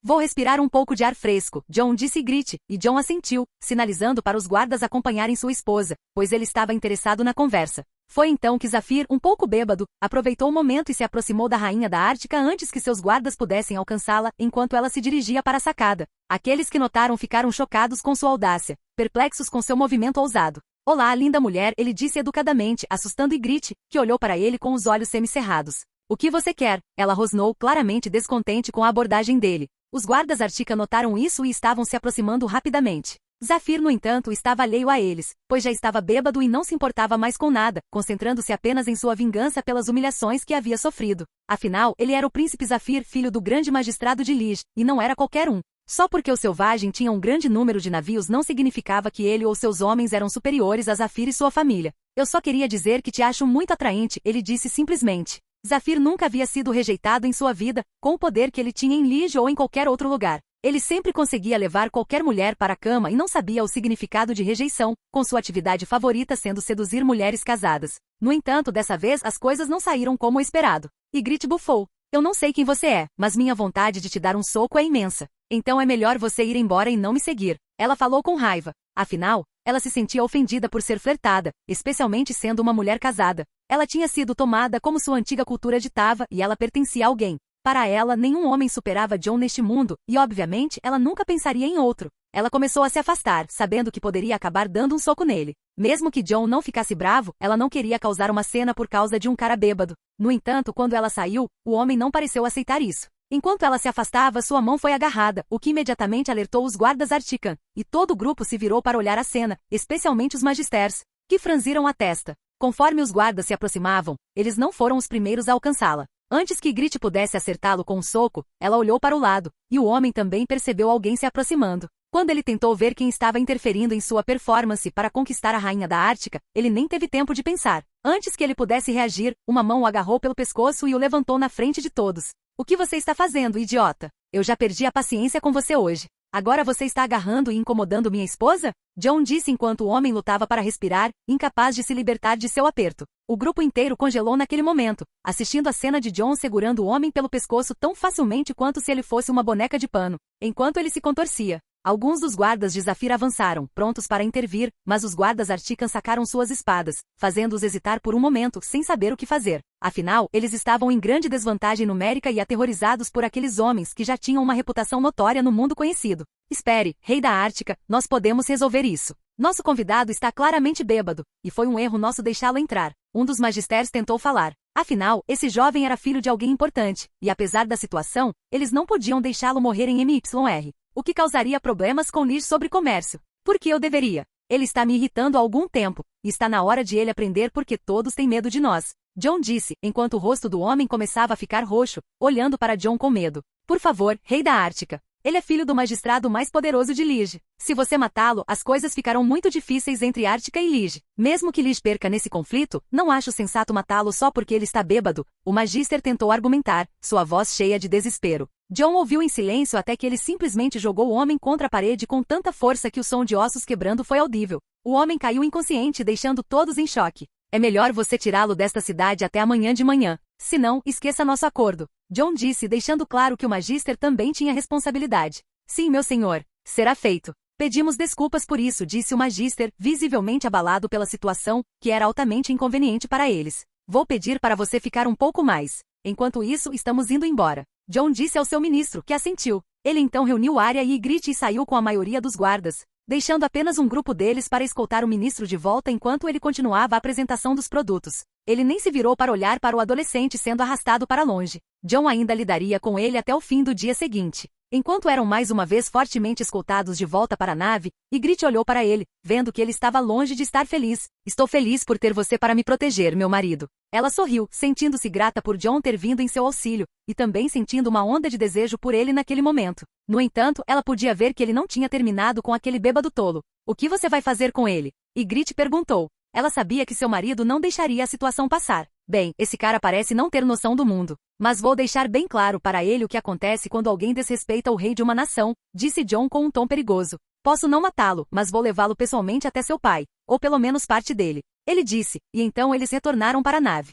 Vou respirar um pouco de ar fresco, John disse Ygritte, e John assentiu, sinalizando para os guardas acompanharem sua esposa, pois ele estava interessado na conversa. Foi então que Zafir, um pouco bêbado, aproveitou o momento e se aproximou da rainha da Ártica antes que seus guardas pudessem alcançá-la, enquanto ela se dirigia para a sacada. Aqueles que notaram ficaram chocados com sua audácia, perplexos com seu movimento ousado. Olá, linda mulher, ele disse educadamente, assustando Ygritte, que olhou para ele com os olhos semicerrados. O que você quer? Ela rosnou, claramente descontente com a abordagem dele. Os guardas Artica notaram isso e estavam se aproximando rapidamente. Zafir, no entanto, estava alheio a eles, pois já estava bêbado e não se importava mais com nada, concentrando-se apenas em sua vingança pelas humilhações que havia sofrido. Afinal, ele era o príncipe Zafir, filho do grande magistrado de Lige, e não era qualquer um. Só porque o selvagem tinha um grande número de navios não significava que ele ou seus homens eram superiores a Zafir e sua família. Eu só queria dizer que te acho muito atraente, ele disse simplesmente. Zafir nunca havia sido rejeitado em sua vida, com o poder que ele tinha em Lige ou em qualquer outro lugar. Ele sempre conseguia levar qualquer mulher para a cama e não sabia o significado de rejeição, com sua atividade favorita sendo seduzir mulheres casadas. No entanto, dessa vez as coisas não saíram como esperado. Ygritte bufou. Eu não sei quem você é, mas minha vontade de te dar um soco é imensa. Então é melhor você ir embora e não me seguir. Ela falou com raiva. Afinal, ela se sentia ofendida por ser flertada, especialmente sendo uma mulher casada. Ela tinha sido tomada como sua antiga cultura ditava e ela pertencia a alguém. Para ela, nenhum homem superava John neste mundo, e obviamente ela nunca pensaria em outro. Ela começou a se afastar, sabendo que poderia acabar dando um soco nele. Mesmo que John não ficasse bravo, ela não queria causar uma cena por causa de um cara bêbado. No entanto, quando ela saiu, o homem não pareceu aceitar isso. Enquanto ela se afastava, sua mão foi agarrada, o que imediatamente alertou os guardas Artican, e todo o grupo se virou para olhar a cena, especialmente os magisters, que franziram a testa. Conforme os guardas se aproximavam, eles não foram os primeiros a alcançá-la. Antes que Ygritte pudesse acertá-lo com um soco, ela olhou para o lado, e o homem também percebeu alguém se aproximando. Quando ele tentou ver quem estava interferindo em sua performance para conquistar a rainha da Ártica, ele nem teve tempo de pensar. Antes que ele pudesse reagir, uma mão o agarrou pelo pescoço e o levantou na frente de todos. O que você está fazendo, idiota? Eu já perdi a paciência com você hoje. Agora você está agarrando e incomodando minha esposa? John disse enquanto o homem lutava para respirar, incapaz de se libertar de seu aperto. O grupo inteiro congelou naquele momento, assistindo a cena de John segurando o homem pelo pescoço tão facilmente quanto se ele fosse uma boneca de pano, enquanto ele se contorcia. Alguns dos guardas de Zafir avançaram, prontos para intervir, mas os guardas Artican sacaram suas espadas, fazendo-os hesitar por um momento, sem saber o que fazer. Afinal, eles estavam em grande desvantagem numérica e aterrorizados por aqueles homens que já tinham uma reputação notória no mundo conhecido. Espere, Rei da Ártica, nós podemos resolver isso. Nosso convidado está claramente bêbado, e foi um erro nosso deixá-lo entrar. Um dos magisters tentou falar. Afinal, esse jovem era filho de alguém importante, e apesar da situação, eles não podiam deixá-lo morrer em MYR. o que causaria problemas com Lish sobre comércio. Por que eu deveria? Ele está me irritando há algum tempo, e está na hora de ele aprender porque todos têm medo de nós. John disse, enquanto o rosto do homem começava a ficar roxo, olhando para John com medo. Por favor, rei da Ártica. Ele é filho do magistrado mais poderoso de Lige. Se você matá-lo, as coisas ficarão muito difíceis entre Ártica e Lige. Mesmo que Lige perca nesse conflito, não acho sensato matá-lo só porque ele está bêbado, o magister tentou argumentar, sua voz cheia de desespero. John ouviu em silêncio até que ele simplesmente jogou o homem contra a parede com tanta força que o som de ossos quebrando foi audível. O homem caiu inconsciente, deixando todos em choque. É melhor você tirá-lo desta cidade até amanhã de manhã. Se não, esqueça nosso acordo. John disse, deixando claro que o magister também tinha responsabilidade. Sim, meu senhor. Será feito. Pedimos desculpas por isso, disse o magister, visivelmente abalado pela situação, que era altamente inconveniente para eles. Vou pedir para você ficar um pouco mais. Enquanto isso, estamos indo embora. John disse ao seu ministro, que assentiu. Ele então reuniu Arya e Ygritte e saiu com a maioria dos guardas, deixando apenas um grupo deles para escoltar o ministro de volta enquanto ele continuava a apresentação dos produtos. Ele nem se virou para olhar para o adolescente sendo arrastado para longe. John ainda lidaria com ele até o fim do dia seguinte. Enquanto eram mais uma vez fortemente escoltados de volta para a nave, Ygritte olhou para ele, vendo que ele estava longe de estar feliz. Estou feliz por ter você para me proteger, meu marido. Ela sorriu, sentindo-se grata por John ter vindo em seu auxílio, e também sentindo uma onda de desejo por ele naquele momento. No entanto, ela podia ver que ele não tinha terminado com aquele bêbado tolo. O que você vai fazer com ele? Ygritte perguntou. Ela sabia que seu marido não deixaria a situação passar. Bem, esse cara parece não ter noção do mundo. Mas vou deixar bem claro para ele o que acontece quando alguém desrespeita o rei de uma nação, disse John com um tom perigoso. Posso não matá-lo, mas vou levá-lo pessoalmente até seu pai, ou pelo menos parte dele. Ele disse, e então eles retornaram para a nave.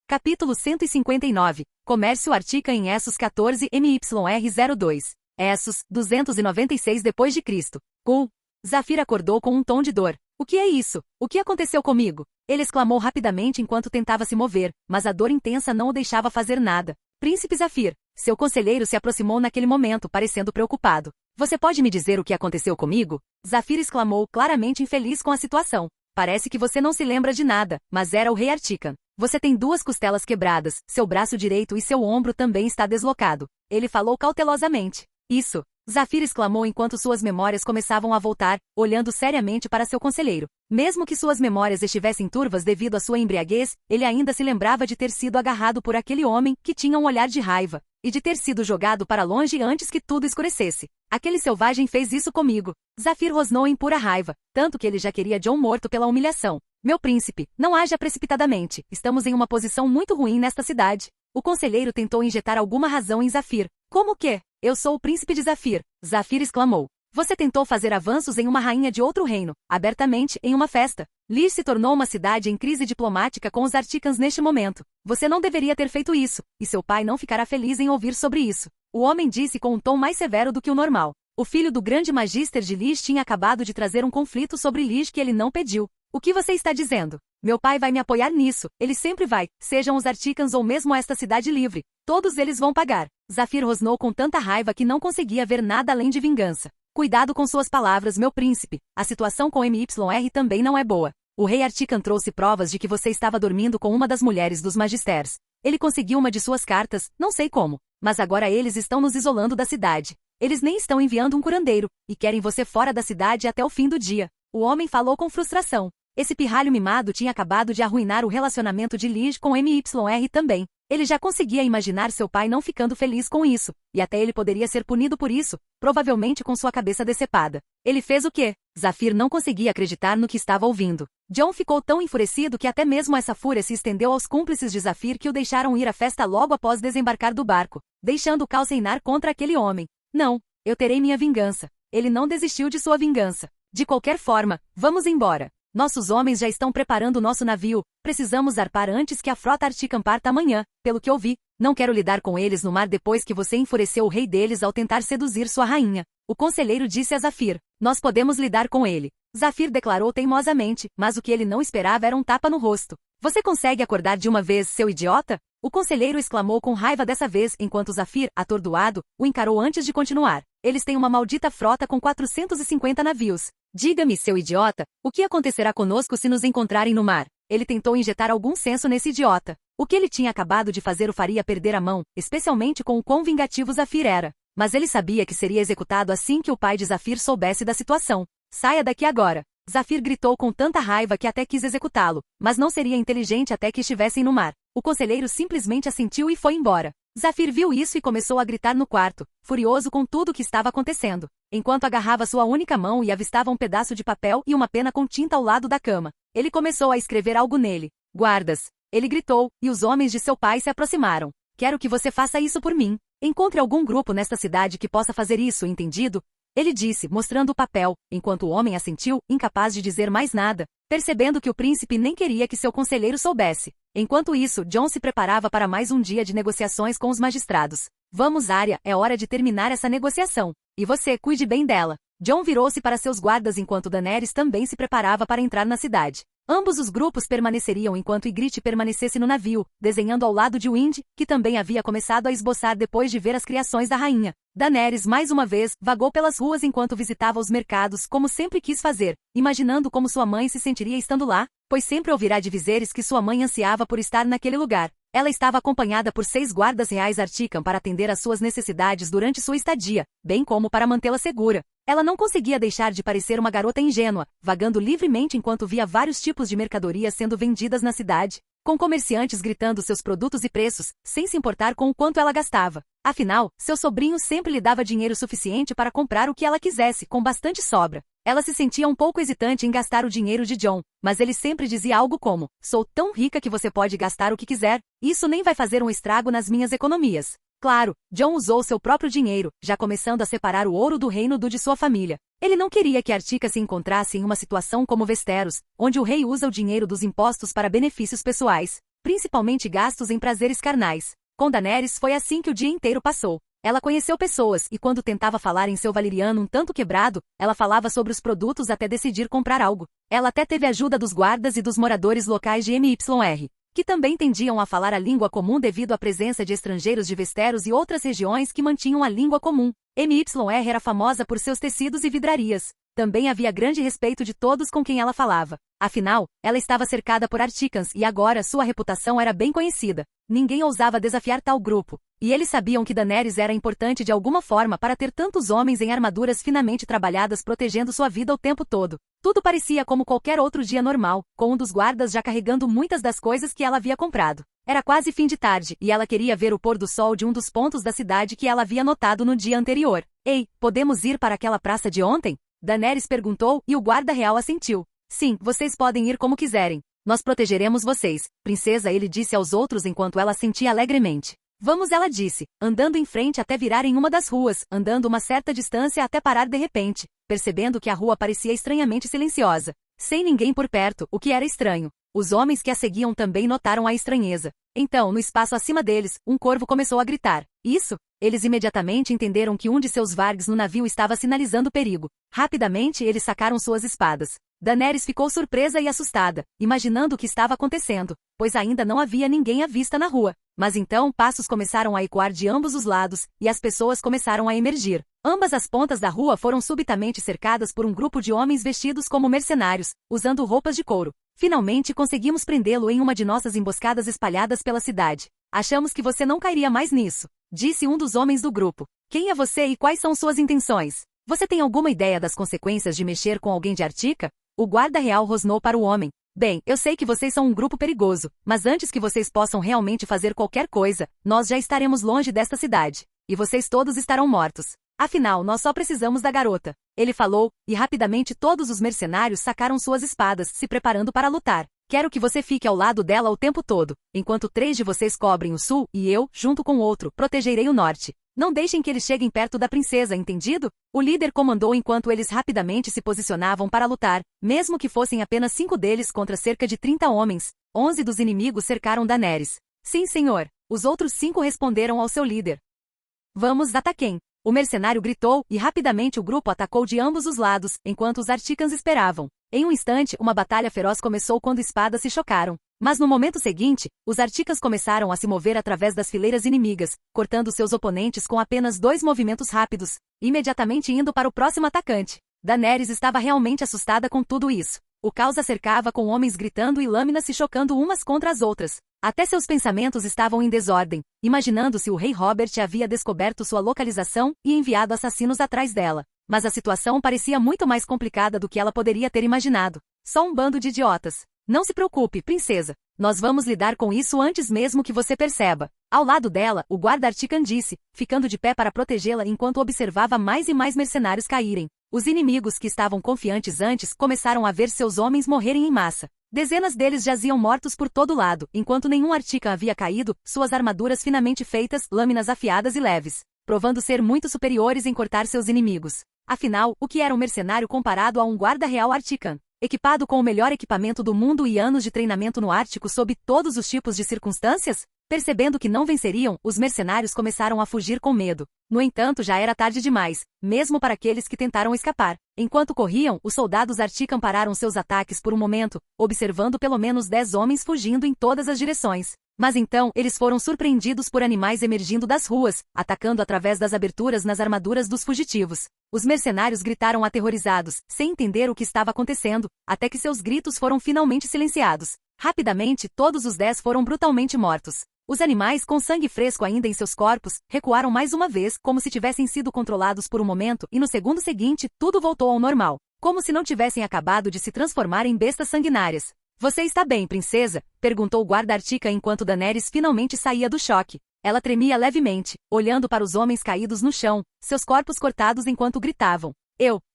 Capítulo 159. Comércio Artica em Essos 14 MYR02. Essos, 296 depois de Cristo. Zafir acordou com um tom de dor. O que é isso? O que aconteceu comigo? Ele exclamou rapidamente enquanto tentava se mover, mas a dor intensa não o deixava fazer nada. Príncipe Zafir. Seu conselheiro se aproximou naquele momento, parecendo preocupado. Você pode me dizer o que aconteceu comigo? Zafir exclamou, claramente infeliz com a situação. Parece que você não se lembra de nada, mas era o rei Artican. Você tem 2 costelas quebradas, seu braço direito e seu ombro também está deslocado. Ele falou cautelosamente. Isso. Zafir exclamou enquanto suas memórias começavam a voltar, olhando seriamente para seu conselheiro. Mesmo que suas memórias estivessem turvas devido à sua embriaguez, ele ainda se lembrava de ter sido agarrado por aquele homem que tinha um olhar de raiva, e de ter sido jogado para longe antes que tudo escurecesse. Aquele selvagem fez isso comigo. Zafir rosnou em pura raiva, tanto que ele já queria John morto pela humilhação. Meu príncipe, não haja precipitadamente, estamos em uma posição muito ruim nesta cidade. O conselheiro tentou injetar alguma razão em Zafir. Como que? Eu sou o príncipe de Zafir. Zafir exclamou. Você tentou fazer avanços em uma rainha de outro reino, abertamente, em uma festa. Lish se tornou uma cidade em crise diplomática com os Articans neste momento. Você não deveria ter feito isso, e seu pai não ficará feliz em ouvir sobre isso. O homem disse com um tom mais severo do que o normal. O filho do grande magister de Lish tinha acabado de trazer um conflito sobre Lish que ele não pediu. O que você está dizendo? Meu pai vai me apoiar nisso, ele sempre vai, sejam os Articans ou mesmo esta cidade livre. Todos eles vão pagar. Zafir rosnou com tanta raiva que não conseguia ver nada além de vingança. Cuidado com suas palavras, meu príncipe. A situação com MYR também não é boa. O rei Artican trouxe provas de que você estava dormindo com uma das mulheres dos magisters. Ele conseguiu uma de suas cartas, não sei como. Mas agora eles estão nos isolando da cidade. Eles nem estão enviando um curandeiro, e querem você fora da cidade até o fim do dia. O homem falou com frustração. Esse pirralho mimado tinha acabado de arruinar o relacionamento de Lish com MYR também. Ele já conseguia imaginar seu pai não ficando feliz com isso, e até ele poderia ser punido por isso, provavelmente com sua cabeça decepada. Ele fez o quê? Zafir não conseguia acreditar no que estava ouvindo. John ficou tão enfurecido que até mesmo essa fúria se estendeu aos cúmplices de Zafir que o deixaram ir à festa logo após desembarcar do barco, deixando o caos reinar contra aquele homem. Não, eu terei minha vingança. Ele não desistiu de sua vingança. De qualquer forma, vamos embora. Nossos homens já estão preparando o nosso navio. Precisamos zarpar antes que a frota Artican parta amanhã, pelo que ouvi. Não quero lidar com eles no mar depois que você enfureceu o rei deles ao tentar seduzir sua rainha. O conselheiro disse a Zafir. Nós podemos lidar com ele. Zafir declarou teimosamente, mas o que ele não esperava era um tapa no rosto. Você consegue acordar de uma vez, seu idiota? O conselheiro exclamou com raiva dessa vez, enquanto Zafir, atordoado, o encarou antes de continuar. Eles têm uma maldita frota com 450 navios. Diga-me, seu idiota, o que acontecerá conosco se nos encontrarem no mar? Ele tentou injetar algum senso nesse idiota. O que ele tinha acabado de fazer o faria perder a mão, especialmente com o quão vingativo Zafir era. mas ele sabia que seria executado assim que o pai de Zafir soubesse da situação. Saia daqui agora! Zafir gritou com tanta raiva que até quis executá-lo, mas não seria inteligente até que estivessem no mar. O conselheiro simplesmente assentiu e foi embora. Zafir viu isso e começou a gritar no quarto, furioso com tudo o que estava acontecendo, enquanto agarrava sua única mão e avistava um pedaço de papel e uma pena com tinta ao lado da cama. Ele começou a escrever algo nele. Guardas! Ele gritou, e os homens de seu pai se aproximaram. Quero que você faça isso por mim. Encontre algum grupo nesta cidade que possa fazer isso, entendido? Ele disse, mostrando o papel, enquanto o homem assentiu, incapaz de dizer mais nada, percebendo que o príncipe nem queria que seu conselheiro soubesse. Enquanto isso, Jon se preparava para mais um dia de negociações com os magistrados. Vamos, Arya, é hora de terminar essa negociação. E você, cuide bem dela. Jon virou-se para seus guardas enquanto Daenerys também se preparava para entrar na cidade. Ambos os grupos permaneceriam enquanto Ygritte permanecesse no navio, desenhando ao lado de Wind, que também havia começado a esboçar depois de ver as criações da rainha. Daenerys, mais uma vez, vagou pelas ruas enquanto visitava os mercados como sempre quis fazer, imaginando como sua mãe se sentiria estando lá, pois sempre ouvirá de dizeres que sua mãe ansiava por estar naquele lugar. Ela estava acompanhada por 6 guardas reais Artican para atender às suas necessidades durante sua estadia, bem como para mantê-la segura. Ela não conseguia deixar de parecer uma garota ingênua, vagando livremente enquanto via vários tipos de mercadorias sendo vendidas na cidade, com comerciantes gritando seus produtos e preços, sem se importar com o quanto ela gastava. Afinal, seu sobrinho sempre lhe dava dinheiro suficiente para comprar o que ela quisesse, com bastante sobra. Ela se sentia um pouco hesitante em gastar o dinheiro de Jon, mas ele sempre dizia algo como, sou tão rica que você pode gastar o que quiser, isso nem vai fazer um estrago nas minhas economias. Claro, Jon usou seu próprio dinheiro, já começando a separar o ouro do reino do de sua família. Ele não queria que Artica se encontrasse em uma situação como Westeros, onde o rei usa o dinheiro dos impostos para benefícios pessoais, principalmente gastos em prazeres carnais. Com Daenerys foi assim que o dia inteiro passou. Ela conheceu pessoas e quando tentava falar em seu valeriano um tanto quebrado, ela falava sobre os produtos até decidir comprar algo. Ela até teve ajuda dos guardas e dos moradores locais de MYR, que também tendiam a falar a língua comum devido à presença de estrangeiros de Westeros e outras regiões que mantinham a língua comum. MYR era famosa por seus tecidos e vidrarias. Também havia grande respeito de todos com quem ela falava. Afinal, ela estava cercada por Articans e agora sua reputação era bem conhecida. Ninguém ousava desafiar tal grupo. E eles sabiam que Daenerys era importante de alguma forma para ter tantos homens em armaduras finamente trabalhadas protegendo sua vida o tempo todo. Tudo parecia como qualquer outro dia normal, com um dos guardas já carregando muitas das coisas que ela havia comprado. Era quase fim de tarde e ela queria ver o pôr do sol de um dos pontos da cidade que ela havia notado no dia anterior. Ei, podemos ir para aquela praça de ontem? Daenerys perguntou e o guarda real assentiu. Sim, vocês podem ir como quiserem. Nós protegeremos vocês, princesa, ele disse aos outros enquanto ela assentia alegremente. Vamos, ela disse, andando em frente até virar em uma das ruas, andando uma certa distância até parar de repente, percebendo que a rua parecia estranhamente silenciosa, sem ninguém por perto, o que era estranho. Os homens que a seguiam também notaram a estranheza. Então, no espaço acima deles, um corvo começou a gritar. Isso? Eles imediatamente entenderam que um de seus vargs no navio estava sinalizando perigo. Rapidamente, eles sacaram suas espadas. Daenerys ficou surpresa e assustada, imaginando o que estava acontecendo, pois ainda não havia ninguém à vista na rua. Mas então passos começaram a ecoar de ambos os lados, e as pessoas começaram a emergir. Ambas as pontas da rua foram subitamente cercadas por um grupo de homens vestidos como mercenários, usando roupas de couro. Finalmente conseguimos prendê-lo em uma de nossas emboscadas espalhadas pela cidade. Achamos que você não cairia mais nisso, disse um dos homens do grupo. Quem é você e quais são suas intenções? Você tem alguma ideia das consequências de mexer com alguém de Artica? O guarda real rosnou para o homem. Bem, eu sei que vocês são um grupo perigoso, mas antes que vocês possam realmente fazer qualquer coisa, nós já estaremos longe desta cidade. E vocês todos estarão mortos. Afinal, nós só precisamos da garota. Ele falou, e rapidamente todos os mercenários sacaram suas espadas, se preparando para lutar. Quero que você fique ao lado dela o tempo todo, enquanto 3 de vocês cobrem o sul e eu, junto com o outro, protegerei o norte. Não deixem que eles cheguem perto da princesa, entendido? O líder comandou enquanto eles rapidamente se posicionavam para lutar, mesmo que fossem apenas 5 deles contra cerca de 30 homens. 11 dos inimigos cercaram Daenerys. Sim, senhor. Os outros 5 responderam ao seu líder. Vamos, ataquem! O mercenário gritou, e rapidamente o grupo atacou de ambos os lados, enquanto os Articans esperavam. Em um instante, uma batalha feroz começou quando espadas se chocaram. Mas no momento seguinte, os Articans começaram a se mover através das fileiras inimigas, cortando seus oponentes com apenas 2 movimentos rápidos, imediatamente indo para o próximo atacante. Daenerys estava realmente assustada com tudo isso. O caos a cercava com homens gritando e lâminas se chocando umas contra as outras. Até seus pensamentos estavam em desordem, imaginando se o rei Robert havia descoberto sua localização e enviado assassinos atrás dela. Mas a situação parecia muito mais complicada do que ela poderia ter imaginado. Só um bando de idiotas. Não se preocupe, princesa. Nós vamos lidar com isso antes mesmo que você perceba. Ao lado dela, o guarda Artican disse, ficando de pé para protegê-la enquanto observava mais e mais mercenários caírem. Os inimigos que estavam confiantes antes começaram a ver seus homens morrerem em massa. Dezenas deles jaziam mortos por todo lado, enquanto nenhum Artican havia caído, suas armaduras finamente feitas, lâminas afiadas e leves, provando ser muito superiores em cortar seus inimigos. Afinal, o que era um mercenário comparado a um guarda real Artican? Equipado com o melhor equipamento do mundo e anos de treinamento no Ártico sob todos os tipos de circunstâncias? Percebendo que não venceriam, os mercenários começaram a fugir com medo. No entanto, já era tarde demais, mesmo para aqueles que tentaram escapar. Enquanto corriam, os soldados Artican pararam seus ataques por um momento, observando pelo menos 10 homens fugindo em todas as direções. Mas então, eles foram surpreendidos por animais emergindo das ruas, atacando através das aberturas nas armaduras dos fugitivos. Os mercenários gritaram aterrorizados, sem entender o que estava acontecendo, até que seus gritos foram finalmente silenciados. Rapidamente, todos os 10 foram brutalmente mortos. Os animais, com sangue fresco ainda em seus corpos, recuaram mais uma vez, como se tivessem sido controlados por um momento, e no segundo seguinte, tudo voltou ao normal. Como se não tivessem acabado de se transformar em bestas sanguinárias. Você está bem, princesa? Perguntou o guarda Artican enquanto Daenerys finalmente saía do choque. Ela tremia levemente, olhando para os homens caídos no chão, seus corpos cortados enquanto gritavam.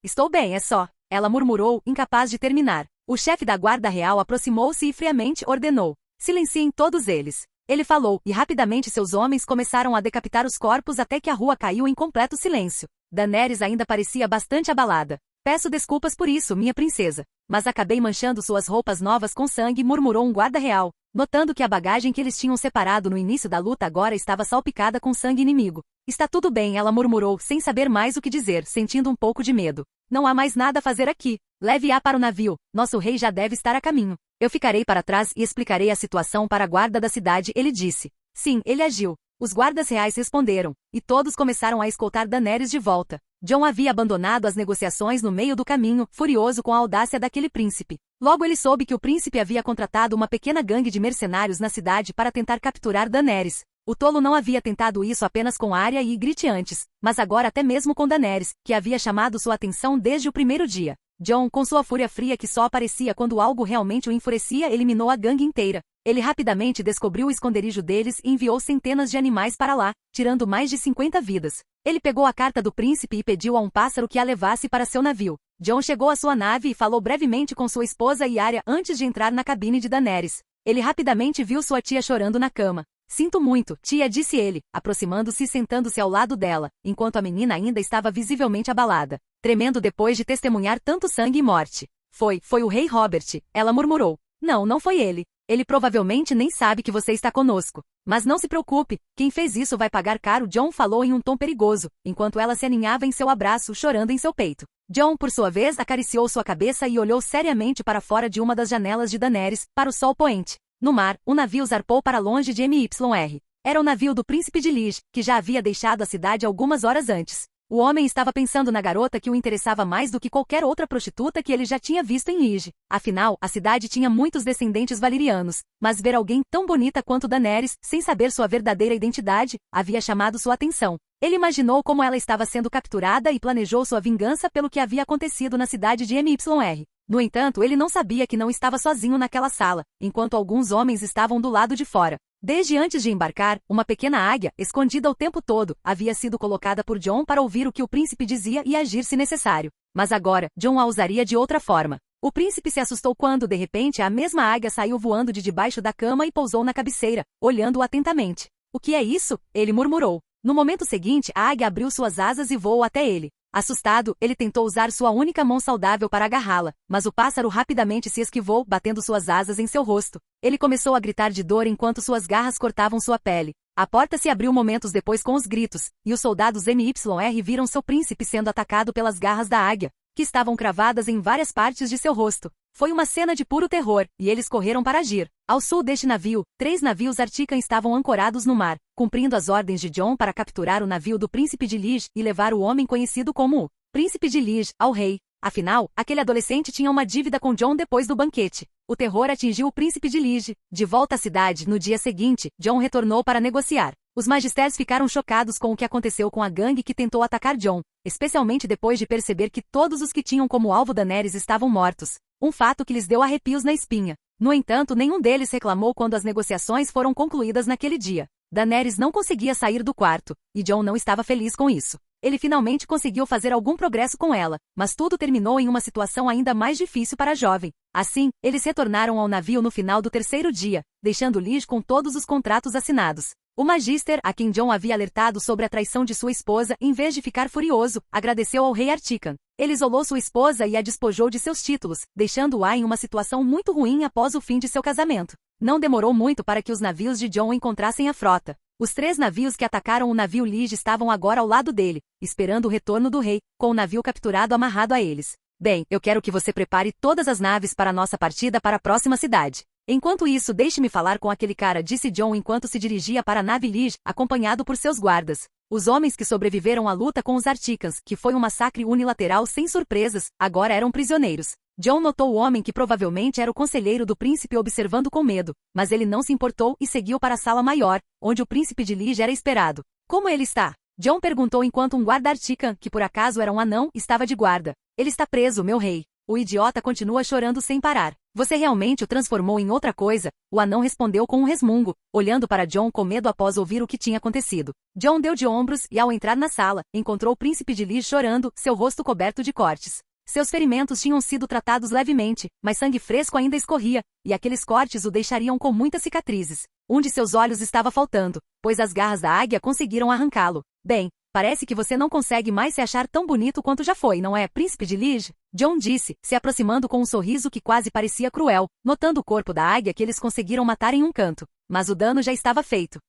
Estou bem, é só. Ela murmurou, incapaz de terminar. O chefe da guarda real aproximou-se e friamente ordenou. Silenciem todos eles. Ele falou, e rapidamente seus homens começaram a decapitar os corpos até que a rua caiu em completo silêncio. Daenerys ainda parecia bastante abalada. Peço desculpas por isso, minha princesa. Mas acabei manchando suas roupas novas com sangue, murmurou um guarda real, notando que a bagagem que eles tinham separado no início da luta agora estava salpicada com sangue inimigo. Está tudo bem, ela murmurou, sem saber mais o que dizer, sentindo um pouco de medo. Não há mais nada a fazer aqui. Leve-a para o navio. Nosso rei já deve estar a caminho. Eu ficarei para trás e explicarei a situação para a guarda da cidade, ele disse. Sim, ele agiu. Os guardas reais responderam, e todos começaram a escoltar Daenerys de volta. Jon havia abandonado as negociações no meio do caminho, furioso com a audácia daquele príncipe. Logo ele soube que o príncipe havia contratado uma pequena gangue de mercenários na cidade para tentar capturar Daenerys. O tolo não havia tentado isso apenas com Arya e Ygritte antes, mas agora até mesmo com Daenerys, que havia chamado sua atenção desde o primeiro dia. Jon, com sua fúria fria que só aparecia quando algo realmente o enfurecia, eliminou a gangue inteira. Ele rapidamente descobriu o esconderijo deles e enviou centenas de animais para lá, tirando mais de 50 vidas. Ele pegou a carta do príncipe e pediu a um pássaro que a levasse para seu navio. Jon chegou à sua nave e falou brevemente com sua esposa e Arya antes de entrar na cabine de Daenerys. Ele rapidamente viu sua tia chorando na cama. Sinto muito, tia, disse ele, aproximando-se e sentando-se ao lado dela, enquanto a menina ainda estava visivelmente abalada, tremendo depois de testemunhar tanto sangue e morte. Foi o rei Robert, ela murmurou. Não foi ele. Ele provavelmente nem sabe que você está conosco. Mas não se preocupe, quem fez isso vai pagar caro, Jon falou em um tom perigoso, enquanto ela se aninhava em seu abraço, chorando em seu peito. Jon, por sua vez, acariciou sua cabeça e olhou seriamente para fora de uma das janelas de Daenerys, para o sol poente. No mar, o navio zarpou para longe de MYR. Era o navio do príncipe de Liege, que já havia deixado a cidade algumas horas antes. O homem estava pensando na garota que o interessava mais do que qualquer outra prostituta que ele já tinha visto em Liege. Afinal, a cidade tinha muitos descendentes valerianos, mas ver alguém tão bonita quanto Daenerys, sem saber sua verdadeira identidade, havia chamado sua atenção. Ele imaginou como ela estava sendo capturada e planejou sua vingança pelo que havia acontecido na cidade de MYR. No entanto, ele não sabia que não estava sozinho naquela sala, enquanto alguns homens estavam do lado de fora. Desde antes de embarcar, uma pequena águia, escondida o tempo todo, havia sido colocada por Jon para ouvir o que o príncipe dizia e agir se necessário. Mas agora, Jon a usaria de outra forma. O príncipe se assustou quando, de repente, a mesma águia saiu voando de debaixo da cama e pousou na cabeceira, olhando-o atentamente. O que é isso? Ele murmurou. No momento seguinte, a águia abriu suas asas e voou até ele. Assustado, ele tentou usar sua única mão saudável para agarrá-la, mas o pássaro rapidamente se esquivou, batendo suas asas em seu rosto. Ele começou a gritar de dor enquanto suas garras cortavam sua pele. A porta se abriu momentos depois com os gritos, e os soldados MYR viram seu príncipe sendo atacado pelas garras da águia, que estavam cravadas em várias partes de seu rosto. Foi uma cena de puro terror, e eles correram para agir. Ao sul deste navio, 3 navios Artican estavam ancorados no mar, cumprindo as ordens de Jon para capturar o navio do príncipe de Liege e levar o homem conhecido como o príncipe de Liege ao rei. Afinal, aquele adolescente tinha uma dívida com Jon depois do banquete. o terror atingiu o príncipe de Lige. De volta à cidade, no dia seguinte, Jon retornou para negociar. Os magisters ficaram chocados com o que aconteceu com a gangue que tentou atacar Jon, especialmente depois de perceber que todos os que tinham como alvo Daenerys estavam mortos. Um fato que lhes deu arrepios na espinha. No entanto, nenhum deles reclamou quando as negociações foram concluídas naquele dia. Daenerys não conseguia sair do quarto, e Jon não estava feliz com isso. Ele finalmente conseguiu fazer algum progresso com ela, mas tudo terminou em uma situação ainda mais difícil para a jovem. Assim, eles retornaram ao navio no final do terceiro dia, deixando Lige com todos os contratos assinados. O Magister, a quem Jon havia alertado sobre a traição de sua esposa, em vez de ficar furioso, agradeceu ao rei Artican. Ele isolou sua esposa e a despojou de seus títulos, deixando-a em uma situação muito ruim após o fim de seu casamento. Não demorou muito para que os navios de Jon encontrassem a frota. Os 3 navios que atacaram o navio Lige estavam agora ao lado dele, esperando o retorno do rei, com o navio capturado amarrado a eles. Bem, eu quero que você prepare todas as naves para a nossa partida para a próxima cidade. Enquanto isso, deixe-me falar com aquele cara, disse Jon enquanto se dirigia para a nave Lige, acompanhado por seus guardas. Os homens que sobreviveram à luta com os Articans, que foi um massacre unilateral sem surpresas, agora eram prisioneiros. Jon notou o homem que provavelmente era o conselheiro do príncipe observando com medo, mas ele não se importou e seguiu para a sala maior, onde o príncipe de Lige era esperado. Como ele está? Jon perguntou enquanto um guarda Artican, que por acaso era um anão, estava de guarda. Ele está preso, meu rei. O idiota continua chorando sem parar. Você realmente o transformou em outra coisa? O anão respondeu com um resmungo, olhando para Jon com medo após ouvir o que tinha acontecido. Jon deu de ombros e, ao entrar na sala, encontrou o príncipe de Lige chorando, seu rosto coberto de cortes. Seus ferimentos tinham sido tratados levemente, mas sangue fresco ainda escorria, e aqueles cortes o deixariam com muitas cicatrizes. Um de seus olhos estava faltando, pois as garras da águia conseguiram arrancá-lo. Bem, parece que você não consegue mais se achar tão bonito quanto já foi, não é, príncipe de Lige? Jon disse, se aproximando com um sorriso que quase parecia cruel, notando o corpo da águia que eles conseguiram matar em um canto. Mas o dano já estava feito.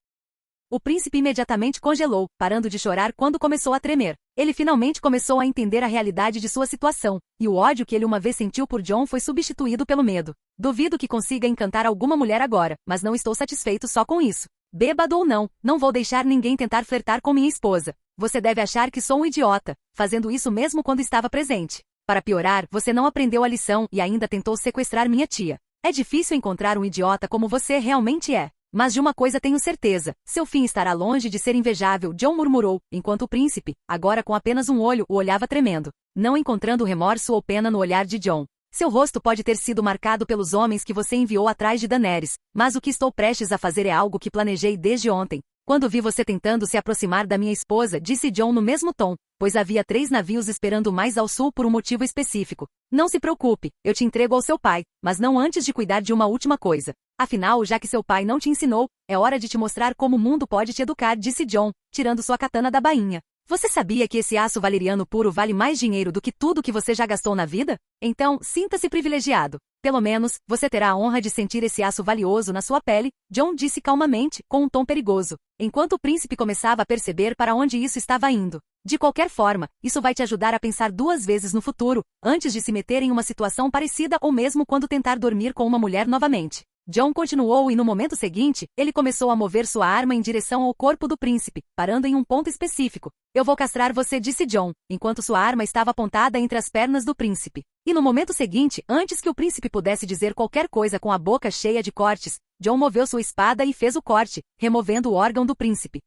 O príncipe imediatamente congelou, parando de chorar quando começou a tremer. Ele finalmente começou a entender a realidade de sua situação, e o ódio que ele uma vez sentiu por Jon foi substituído pelo medo. Duvido que consiga encantar alguma mulher agora, mas não estou satisfeito só com isso. Bêbado ou não, não vou deixar ninguém tentar flertar com minha esposa. Você deve achar que sou um idiota, fazendo isso mesmo quando estava presente. Para piorar, você não aprendeu a lição e ainda tentou sequestrar minha tia. É difícil encontrar um idiota como você realmente é. Mas de uma coisa tenho certeza, seu fim estará longe de ser invejável, Jon murmurou, enquanto o príncipe, agora com apenas um olho, o olhava tremendo, não encontrando remorso ou pena no olhar de Jon. Seu rosto pode ter sido marcado pelos homens que você enviou atrás de Daenerys, mas o que estou prestes a fazer é algo que planejei desde ontem. Quando vi você tentando se aproximar da minha esposa, disse Jon no mesmo tom, pois havia 3 navios esperando mais ao sul por um motivo específico. Não se preocupe, eu te entrego ao seu pai, mas não antes de cuidar de uma última coisa. Afinal, já que seu pai não te ensinou, é hora de te mostrar como o mundo pode te educar, disse Jon, tirando sua katana da bainha. Você sabia que esse aço valeriano puro vale mais dinheiro do que tudo que você já gastou na vida? Então, sinta-se privilegiado. Pelo menos, você terá a honra de sentir esse aço valioso na sua pele, Jon disse calmamente, com um tom perigoso, enquanto o príncipe começava a perceber para onde isso estava indo. De qualquer forma, isso vai te ajudar a pensar 2 vezes no futuro, antes de se meter em uma situação parecida ou mesmo quando tentar dormir com uma mulher novamente. Jon continuou e no momento seguinte, ele começou a mover sua arma em direção ao corpo do príncipe, parando em um ponto específico. Eu vou castrar você, disse Jon, enquanto sua arma estava apontada entre as pernas do príncipe. E no momento seguinte, antes que o príncipe pudesse dizer qualquer coisa com a boca cheia de cortes, Jon moveu sua espada e fez o corte, removendo o órgão do príncipe.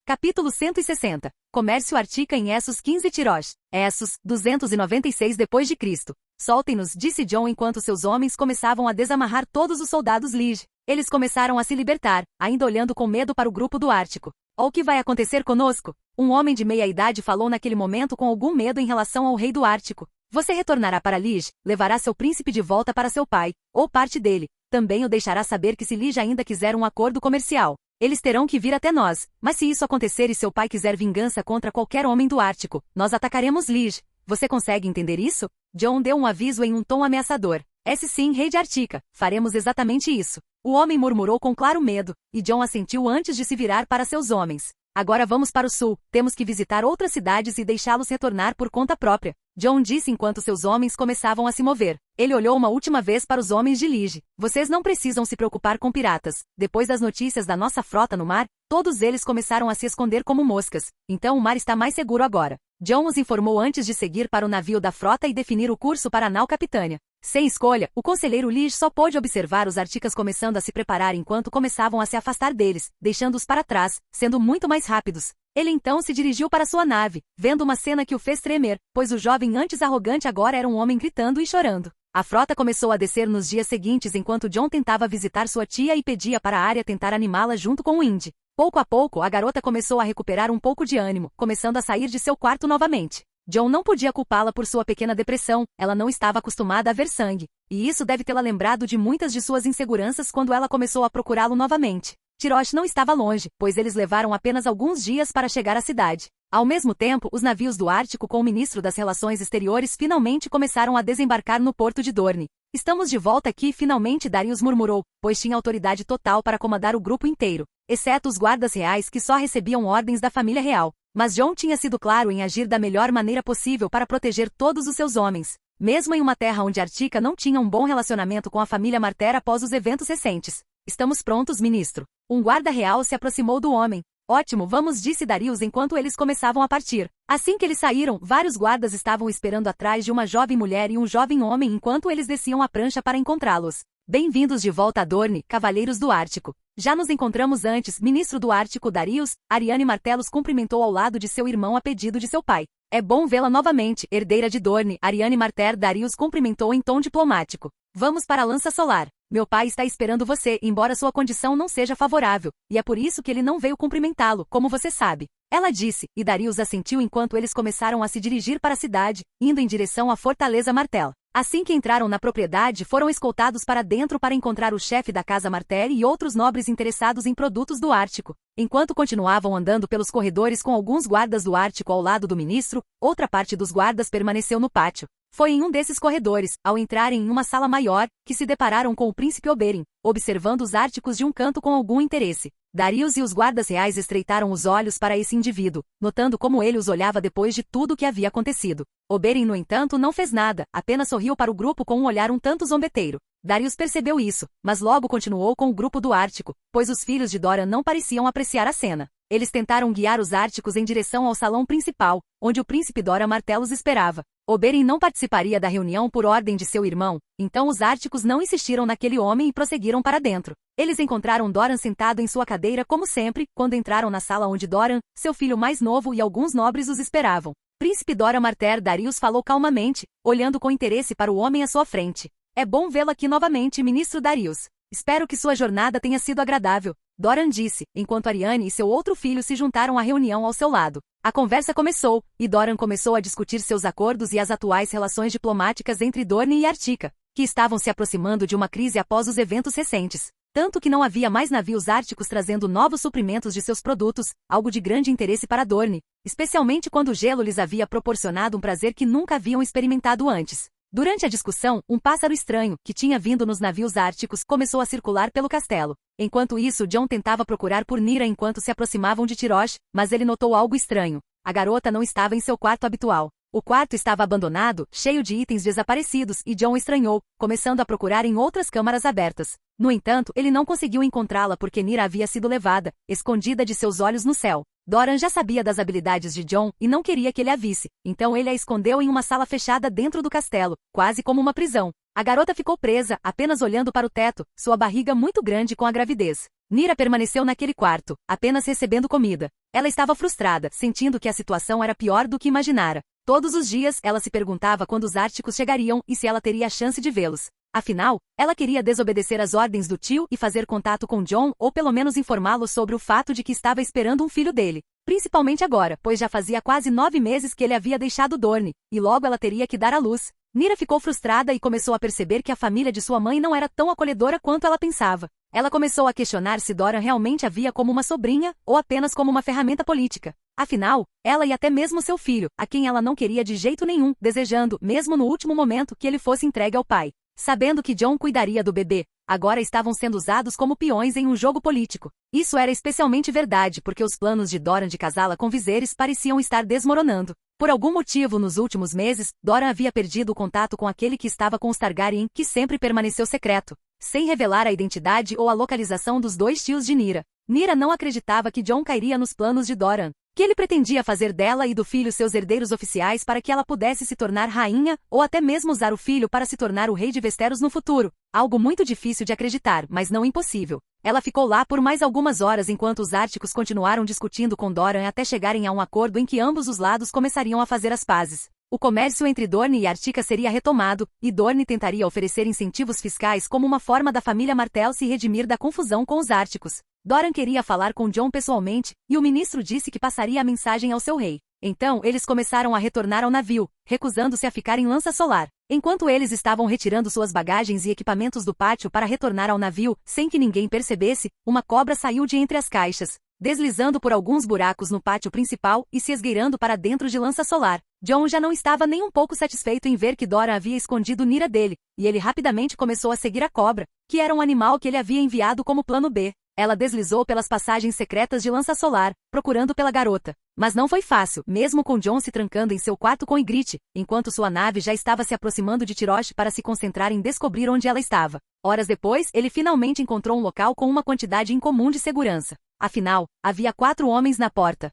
Capítulo 160. Comércio Artica em Essos 15 Tirosh. Essos, 296 depois de Cristo. Soltem-nos, disse Jon enquanto seus homens começavam a desamarrar todos os soldados Lige. Eles começaram a se libertar, ainda olhando com medo para o grupo do Ártico. O que vai acontecer conosco? Um homem de meia-idade falou naquele momento com algum medo em relação ao rei do Ártico. Você retornará para Lige, levará seu príncipe de volta para seu pai, ou parte dele. Também o deixará saber que se Lige ainda quiser um acordo comercial, eles terão que vir até nós. Mas se isso acontecer e seu pai quiser vingança contra qualquer homem do Ártico, nós atacaremos Lige. Você consegue entender isso? Jon deu um aviso em um tom ameaçador. Sim, rei de Artica, faremos exatamente isso. O homem murmurou com claro medo, e Jon assentiu antes de se virar para seus homens. Agora vamos para o sul, temos que visitar outras cidades e deixá-los retornar por conta própria. Jon disse enquanto seus homens começavam a se mover. Ele olhou uma última vez para os homens de Lige. Vocês não precisam se preocupar com piratas. Depois das notícias da nossa frota no mar, todos eles começaram a se esconder como moscas. Então o mar está mais seguro agora. Jon os informou antes de seguir para o navio da frota e definir o curso para a nau capitânia. Sem escolha, o conselheiro Lij só pôde observar os Articas começando a se preparar enquanto começavam a se afastar deles, deixando-os para trás, sendo muito mais rápidos. Ele então se dirigiu para sua nave, vendo uma cena que o fez tremer, pois o jovem antes arrogante agora era um homem gritando e chorando. A frota começou a descer nos dias seguintes enquanto Jon tentava visitar sua tia e pedia para a Arya tentar animá-la junto com o Indy. Pouco a pouco, a garota começou a recuperar um pouco de ânimo, começando a sair de seu quarto novamente. Jon não podia culpá-la por sua pequena depressão, ela não estava acostumada a ver sangue, e isso deve tê-la lembrado de muitas de suas inseguranças quando ela começou a procurá-lo novamente. Tyrosh não estava longe, pois eles levaram apenas alguns dias para chegar à cidade. Ao mesmo tempo, os navios do Ártico com o ministro das Relações Exteriores finalmente começaram a desembarcar no porto de Dorne. Estamos de volta aqui, finalmente, Darius murmurou, pois tinha autoridade total para comandar o grupo inteiro, exceto os guardas reais que só recebiam ordens da família real. Mas Jon tinha sido claro em agir da melhor maneira possível para proteger todos os seus homens, mesmo em uma terra onde Artica não tinha um bom relacionamento com a família Martell após os eventos recentes. Estamos prontos, ministro. Um guarda real se aproximou do homem. Ótimo, vamos, disse Darius enquanto eles começavam a partir. Assim que eles saíram, vários guardas estavam esperando atrás de uma jovem mulher e um jovem homem enquanto eles desciam a prancha para encontrá-los. Bem-vindos de volta a Dorne, cavaleiros do Ártico. Já nos encontramos antes, ministro do Ártico Darius. Arianne Martell os cumprimentou ao lado de seu irmão a pedido de seu pai. É bom vê-la novamente, herdeira de Dorne. Arianne Martell Darius cumprimentou em tom diplomático. Vamos para a Lança Solar. Meu pai está esperando você, embora sua condição não seja favorável, e é por isso que ele não veio cumprimentá-lo, como você sabe. Ela disse, e Darius assentiu enquanto eles começaram a se dirigir para a cidade, indo em direção à Fortaleza Martell. Assim que entraram na propriedade, foram escoltados para dentro para encontrar o chefe da Casa Martell e outros nobres interessados em produtos do Ártico. Enquanto continuavam andando pelos corredores com alguns guardas do Ártico ao lado do ministro, outra parte dos guardas permaneceu no pátio. Foi em um desses corredores, ao entrarem em uma sala maior, que se depararam com o príncipe Oberyn, observando os Árticos de um canto com algum interesse. Darius e os guardas reais estreitaram os olhos para esse indivíduo, notando como ele os olhava depois de tudo o que havia acontecido. Oberyn, no entanto, não fez nada, apenas sorriu para o grupo com um olhar um tanto zombeteiro. Darius percebeu isso, mas logo continuou com o grupo do Ártico, pois os filhos de Doran não pareciam apreciar a cena. Eles tentaram guiar os Árticos em direção ao salão principal, onde o príncipe Doran Martell os esperava. Oberyn não participaria da reunião por ordem de seu irmão, então os Árticos não insistiram naquele homem e prosseguiram para dentro. Eles encontraram Doran sentado em sua cadeira como sempre, quando entraram na sala onde Doran, seu filho mais novo e alguns nobres os esperavam. Príncipe Doran Martell Darius falou calmamente, olhando com interesse para o homem à sua frente. É bom vê-lo aqui novamente, ministro Darius. Espero que sua jornada tenha sido agradável, Doran disse, enquanto Arianne e seu outro filho se juntaram à reunião ao seu lado. A conversa começou, e Doran começou a discutir seus acordos e as atuais relações diplomáticas entre Dorne e Artica, que estavam se aproximando de uma crise após os eventos recentes. Tanto que não havia mais navios árticos trazendo novos suprimentos de seus produtos, algo de grande interesse para Dorne, especialmente quando o gelo lhes havia proporcionado um prazer que nunca haviam experimentado antes. Durante a discussão, um pássaro estranho, que tinha vindo nos navios árticos, começou a circular pelo castelo. Enquanto isso, Jon tentava procurar por Nyra enquanto se aproximavam de Tyrosh, mas ele notou algo estranho. A garota não estava em seu quarto habitual. O quarto estava abandonado, cheio de itens desaparecidos, e Jon estranhou, começando a procurar em outras câmaras abertas. No entanto, ele não conseguiu encontrá-la porque Nyra havia sido levada, escondida de seus olhos no céu. Doran já sabia das habilidades de Jon e não queria que ele a visse, então ele a escondeu em uma sala fechada dentro do castelo, quase como uma prisão. A garota ficou presa, apenas olhando para o teto, sua barriga muito grande com a gravidez. Nyra permaneceu naquele quarto, apenas recebendo comida. Ela estava frustrada, sentindo que a situação era pior do que imaginara. Todos os dias, ela se perguntava quando os Árticos chegariam e se ela teria a chance de vê-los. Afinal, ela queria desobedecer às ordens do tio e fazer contato com Jon ou pelo menos informá-lo sobre o fato de que estava esperando um filho dele. Principalmente agora, pois já fazia quase 9 meses que ele havia deixado Dorne, e logo ela teria que dar à luz. Nyra ficou frustrada e começou a perceber que a família de sua mãe não era tão acolhedora quanto ela pensava. Ela começou a questionar se Doran realmente a via como uma sobrinha ou apenas como uma ferramenta política. Afinal, ela e até mesmo seu filho, a quem ela não queria de jeito nenhum, desejando, mesmo no último momento, que ele fosse entregue ao pai. Sabendo que Jon cuidaria do bebê, agora estavam sendo usados como peões em um jogo político. Isso era especialmente verdade porque os planos de Doran de casá-la com Viserys pareciam estar desmoronando. Por algum motivo, nos últimos meses, Doran havia perdido o contato com aquele que estava com os Targaryen, que sempre permaneceu secreto, sem revelar a identidade ou a localização dos dois tios de Nyra. Nyra não acreditava que Jon cairia nos planos de Doran, que ele pretendia fazer dela e do filho seus herdeiros oficiais para que ela pudesse se tornar rainha, ou até mesmo usar o filho para se tornar o rei de Westeros no futuro. Algo muito difícil de acreditar, mas não impossível. Ela ficou lá por mais algumas horas enquanto os Árticos continuaram discutindo com Doran até chegarem a um acordo em que ambos os lados começariam a fazer as pazes. O comércio entre Dorne e Artica seria retomado, e Dorne tentaria oferecer incentivos fiscais como uma forma da família Martell se redimir da confusão com os Árticos. Doran queria falar com Jon pessoalmente, e o ministro disse que passaria a mensagem ao seu rei. Então eles começaram a retornar ao navio, recusando-se a ficar em Lança Solar. Enquanto eles estavam retirando suas bagagens e equipamentos do pátio para retornar ao navio, sem que ninguém percebesse, uma cobra saiu de entre as caixas, deslizando por alguns buracos no pátio principal e se esgueirando para dentro de Lança Solar. Jon já não estava nem um pouco satisfeito em ver que Doran havia escondido Nyra dele, e ele rapidamente começou a seguir a cobra, que era um animal que ele havia enviado como plano B. Ela deslizou pelas passagens secretas de Lança Solar, procurando pela garota. Mas não foi fácil, mesmo com Jon se trancando em seu quarto com Ygritte, enquanto sua nave já estava se aproximando de Tyrosh para se concentrar em descobrir onde ela estava. Horas depois, ele finalmente encontrou um local com uma quantidade incomum de segurança. Afinal, havia 4 homens na porta.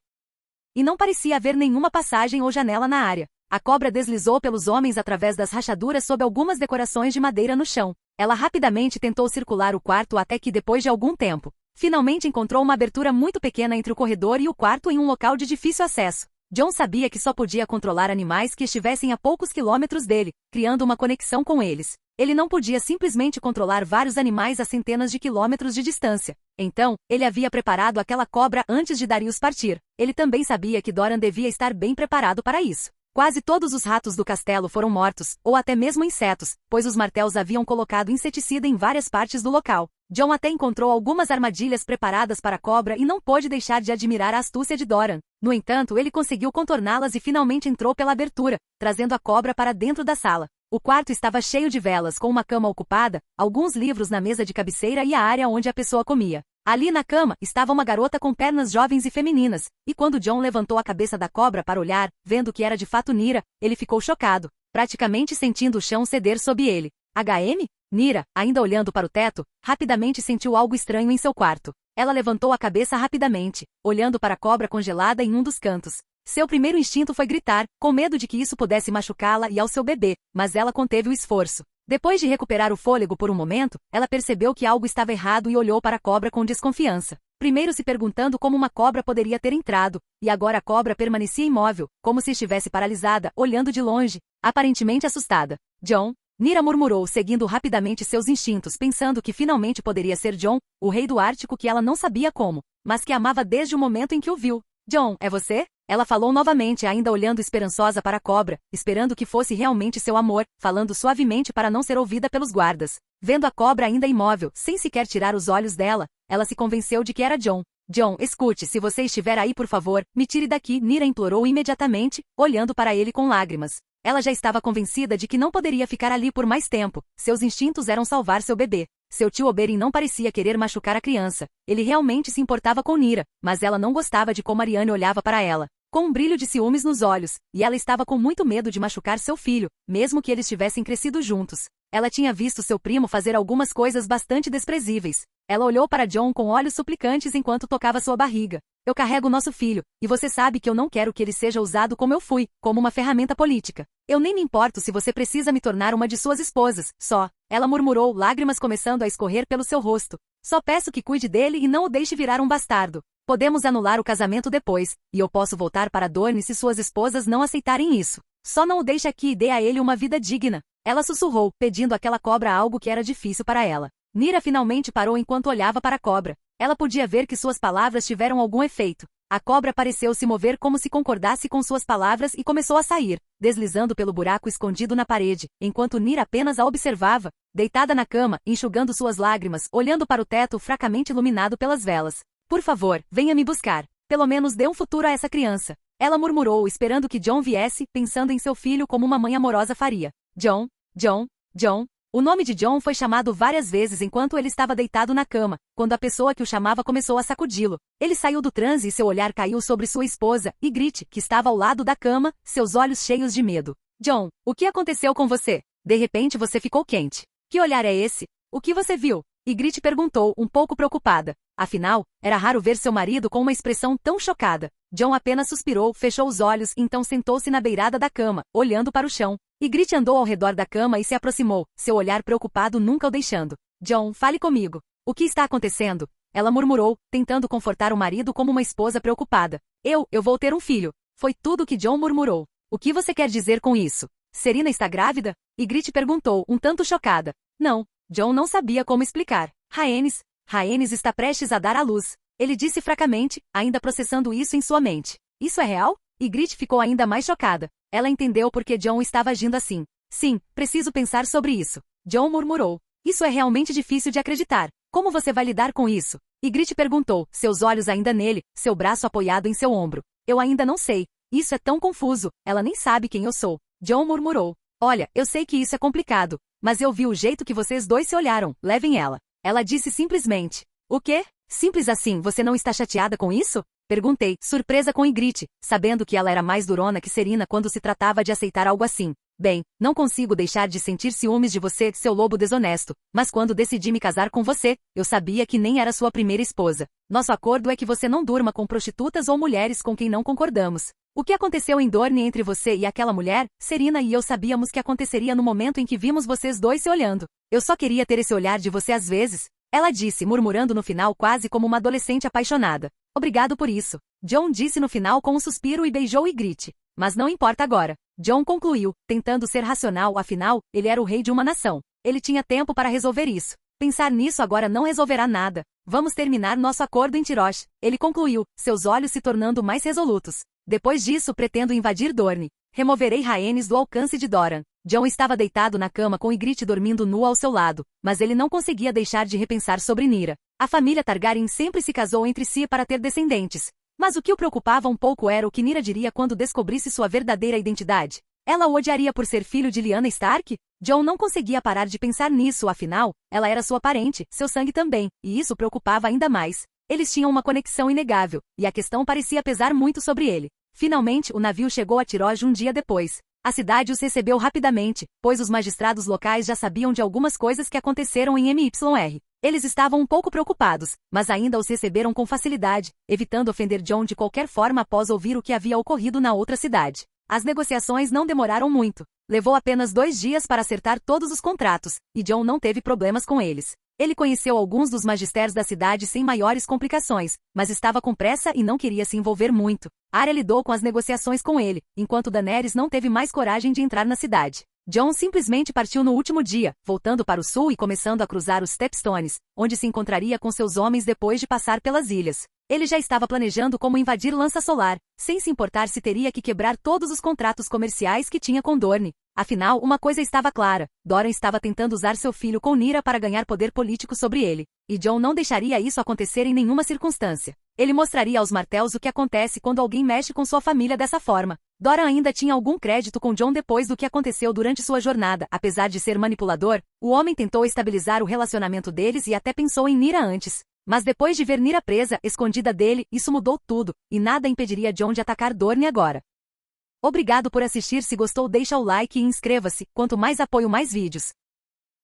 E não parecia haver nenhuma passagem ou janela na área. A cobra deslizou pelos homens através das rachaduras sob algumas decorações de madeira no chão. Ela rapidamente tentou circular o quarto até que, depois de algum tempo, finalmente encontrou uma abertura muito pequena entre o corredor e o quarto em um local de difícil acesso. Jon sabia que só podia controlar animais que estivessem a poucos quilômetros dele, criando uma conexão com eles. Ele não podia simplesmente controlar vários animais a centenas de quilômetros de distância. Então, ele havia preparado aquela cobra antes de Darius partir. Ele também sabia que Doran devia estar bem preparado para isso. Quase todos os ratos do castelo foram mortos, ou até mesmo insetos, pois os Martells haviam colocado inseticida em várias partes do local. Jon até encontrou algumas armadilhas preparadas para a cobra e não pôde deixar de admirar a astúcia de Doran. No entanto, ele conseguiu contorná-las e finalmente entrou pela abertura, trazendo a cobra para dentro da sala. O quarto estava cheio de velas, com uma cama ocupada, alguns livros na mesa de cabeceira e a área onde a pessoa comia. Ali na cama, estava uma garota com pernas jovens e femininas, e quando Jon levantou a cabeça da cobra para olhar, vendo que era de fato Nyra, ele ficou chocado, praticamente sentindo o chão ceder sob ele. HM? Nyra, ainda olhando para o teto, rapidamente sentiu algo estranho em seu quarto. Ela levantou a cabeça rapidamente, olhando para a cobra congelada em um dos cantos. Seu primeiro instinto foi gritar, com medo de que isso pudesse machucá-la e ao seu bebê, mas ela conteve o esforço. Depois de recuperar o fôlego por um momento, ela percebeu que algo estava errado e olhou para a cobra com desconfiança. Primeiro se perguntando como uma cobra poderia ter entrado, e agora a cobra permanecia imóvel, como se estivesse paralisada, olhando de longe, aparentemente assustada. Jon? Nyra murmurou, seguindo rapidamente seus instintos, pensando que finalmente poderia ser Jon, o rei do Ártico que ela não sabia como, mas que amava desde o momento em que o viu. Jon, é você? Ela falou novamente, ainda olhando esperançosa para a cobra, esperando que fosse realmente seu amor, falando suavemente para não ser ouvida pelos guardas. Vendo a cobra ainda imóvel, sem sequer tirar os olhos dela, ela se convenceu de que era Jon. Jon, escute, se você estiver aí por favor, me tire daqui, Nyra implorou imediatamente, olhando para ele com lágrimas. Ela já estava convencida de que não poderia ficar ali por mais tempo, seus instintos eram salvar seu bebê. Seu tio Oberyn não parecia querer machucar a criança, ele realmente se importava com Nyra, mas ela não gostava de como Arianne olhava para ela, com um brilho de ciúmes nos olhos, e ela estava com muito medo de machucar seu filho, mesmo que eles tivessem crescido juntos. Ela tinha visto seu primo fazer algumas coisas bastante desprezíveis. Ela olhou para Jon com olhos suplicantes enquanto tocava sua barriga. Eu carrego nosso filho, e você sabe que eu não quero que ele seja usado como eu fui, como uma ferramenta política. Eu nem me importo se você precisa me tornar uma de suas esposas, só. Ela murmurou, lágrimas começando a escorrer pelo seu rosto. Só peço que cuide dele e não o deixe virar um bastardo. Podemos anular o casamento depois, e eu posso voltar para Dorne se suas esposas não aceitarem isso. Só não o deixe aqui e dê a ele uma vida digna. Ela sussurrou, pedindo àquela cobra algo que era difícil para ela. Nyra finalmente parou enquanto olhava para a cobra. Ela podia ver que suas palavras tiveram algum efeito. A cobra pareceu se mover como se concordasse com suas palavras e começou a sair, deslizando pelo buraco escondido na parede, enquanto Nyra apenas a observava, deitada na cama, enxugando suas lágrimas, olhando para o teto fracamente iluminado pelas velas. Por favor, venha me buscar. Pelo menos dê um futuro a essa criança. Ela murmurou, esperando que Jon viesse, pensando em seu filho como uma mãe amorosa faria. Jon, Jon, Jon. O nome de Jon foi chamado várias vezes enquanto ele estava deitado na cama, quando a pessoa que o chamava começou a sacudi-lo. Ele saiu do transe e seu olhar caiu sobre sua esposa, Ygritte, que estava ao lado da cama, seus olhos cheios de medo. Jon, o que aconteceu com você? De repente você ficou quente. Que olhar é esse? O que você viu? Ygritte perguntou, um pouco preocupada. Afinal, era raro ver seu marido com uma expressão tão chocada. John apenas suspirou, fechou os olhos e então sentou-se na beirada da cama, olhando para o chão. Ygritte andou ao redor da cama e se aproximou, seu olhar preocupado nunca o deixando. John, fale comigo. O que está acontecendo? Ela murmurou, tentando confortar o marido como uma esposa preocupada. Eu vou ter um filho. Foi tudo que John murmurou. O que você quer dizer com isso? Serena está grávida? Ygritte perguntou, um tanto chocada. Não. John não sabia como explicar. Rhaenys está prestes a dar à luz. Ele disse fracamente, ainda processando isso em sua mente. Isso é real? Ygritte ficou ainda mais chocada. Ela entendeu por que John estava agindo assim. Sim, preciso pensar sobre isso. John murmurou. Isso é realmente difícil de acreditar. Como você vai lidar com isso? Ygritte perguntou, seus olhos ainda nele, seu braço apoiado em seu ombro. Eu ainda não sei. Isso é tão confuso, ela nem sabe quem eu sou. John murmurou. Olha, eu sei que isso é complicado, mas eu vi o jeito que vocês dois se olharam, levem ela. Ela disse simplesmente. O quê? Simples assim, você não está chateada com isso? Perguntei, surpresa com Ygritte, sabendo que ela era mais durona que Serena quando se tratava de aceitar algo assim. Bem, não consigo deixar de sentir ciúmes de você, seu lobo desonesto, mas quando decidi me casar com você, eu sabia que nem era sua primeira esposa. Nosso acordo é que você não durma com prostitutas ou mulheres com quem não concordamos. O que aconteceu em Dorne entre você e aquela mulher, Serena e eu sabíamos que aconteceria no momento em que vimos vocês dois se olhando. Eu só queria ter esse olhar de você às vezes. Ela disse, murmurando no final quase como uma adolescente apaixonada. Obrigado por isso. John disse no final com um suspiro e beijou Ygritte. Mas não importa agora. John concluiu, tentando ser racional, afinal, ele era o rei de uma nação. Ele tinha tempo para resolver isso. Pensar nisso agora não resolverá nada. Vamos terminar nosso acordo em Tyrosh. Ele concluiu, seus olhos se tornando mais resolutos. Depois disso pretendo invadir Dorne. Removerei Rhaenys do alcance de Doran. John estava deitado na cama com Ygritte dormindo nua ao seu lado, mas ele não conseguia deixar de repensar sobre Nyra. A família Targaryen sempre se casou entre si para ter descendentes. Mas o que o preocupava um pouco era o que Nyra diria quando descobrisse sua verdadeira identidade. Ela o odiaria por ser filho de Lyanna Stark? John não conseguia parar de pensar nisso, afinal, ela era sua parente, seu sangue também, e isso preocupava ainda mais. Eles tinham uma conexão inegável, e a questão parecia pesar muito sobre ele. Finalmente, o navio chegou a Tyrosh um dia depois. A cidade os recebeu rapidamente, pois os magistrados locais já sabiam de algumas coisas que aconteceram em MYR. Eles estavam um pouco preocupados, mas ainda os receberam com facilidade, evitando ofender John de qualquer forma após ouvir o que havia ocorrido na outra cidade. As negociações não demoraram muito. Levou apenas 2 dias para acertar todos os contratos, e John não teve problemas com eles. Ele conheceu alguns dos magistérios da cidade sem maiores complicações, mas estava com pressa e não queria se envolver muito. Arya lidou com as negociações com ele, enquanto Daenerys não teve mais coragem de entrar na cidade. John simplesmente partiu no último dia, voltando para o sul e começando a cruzar os Stepstones, onde se encontraria com seus homens depois de passar pelas ilhas. Ele já estava planejando como invadir Lança Solar, sem se importar se teria que quebrar todos os contratos comerciais que tinha com Dorne. Afinal, uma coisa estava clara, Doran estava tentando usar seu filho com Nyra para ganhar poder político sobre ele, e John não deixaria isso acontecer em nenhuma circunstância. Ele mostraria aos Martells o que acontece quando alguém mexe com sua família dessa forma. Doran ainda tinha algum crédito com John depois do que aconteceu durante sua jornada, apesar de ser manipulador, o homem tentou estabilizar o relacionamento deles e até pensou em Nyra antes. Mas depois de ver Nyra presa, escondida dele, isso mudou tudo, e nada impediria John de atacar Dorne agora. Obrigado por assistir, se gostou deixa o like e inscreva-se, quanto mais apoio mais vídeos.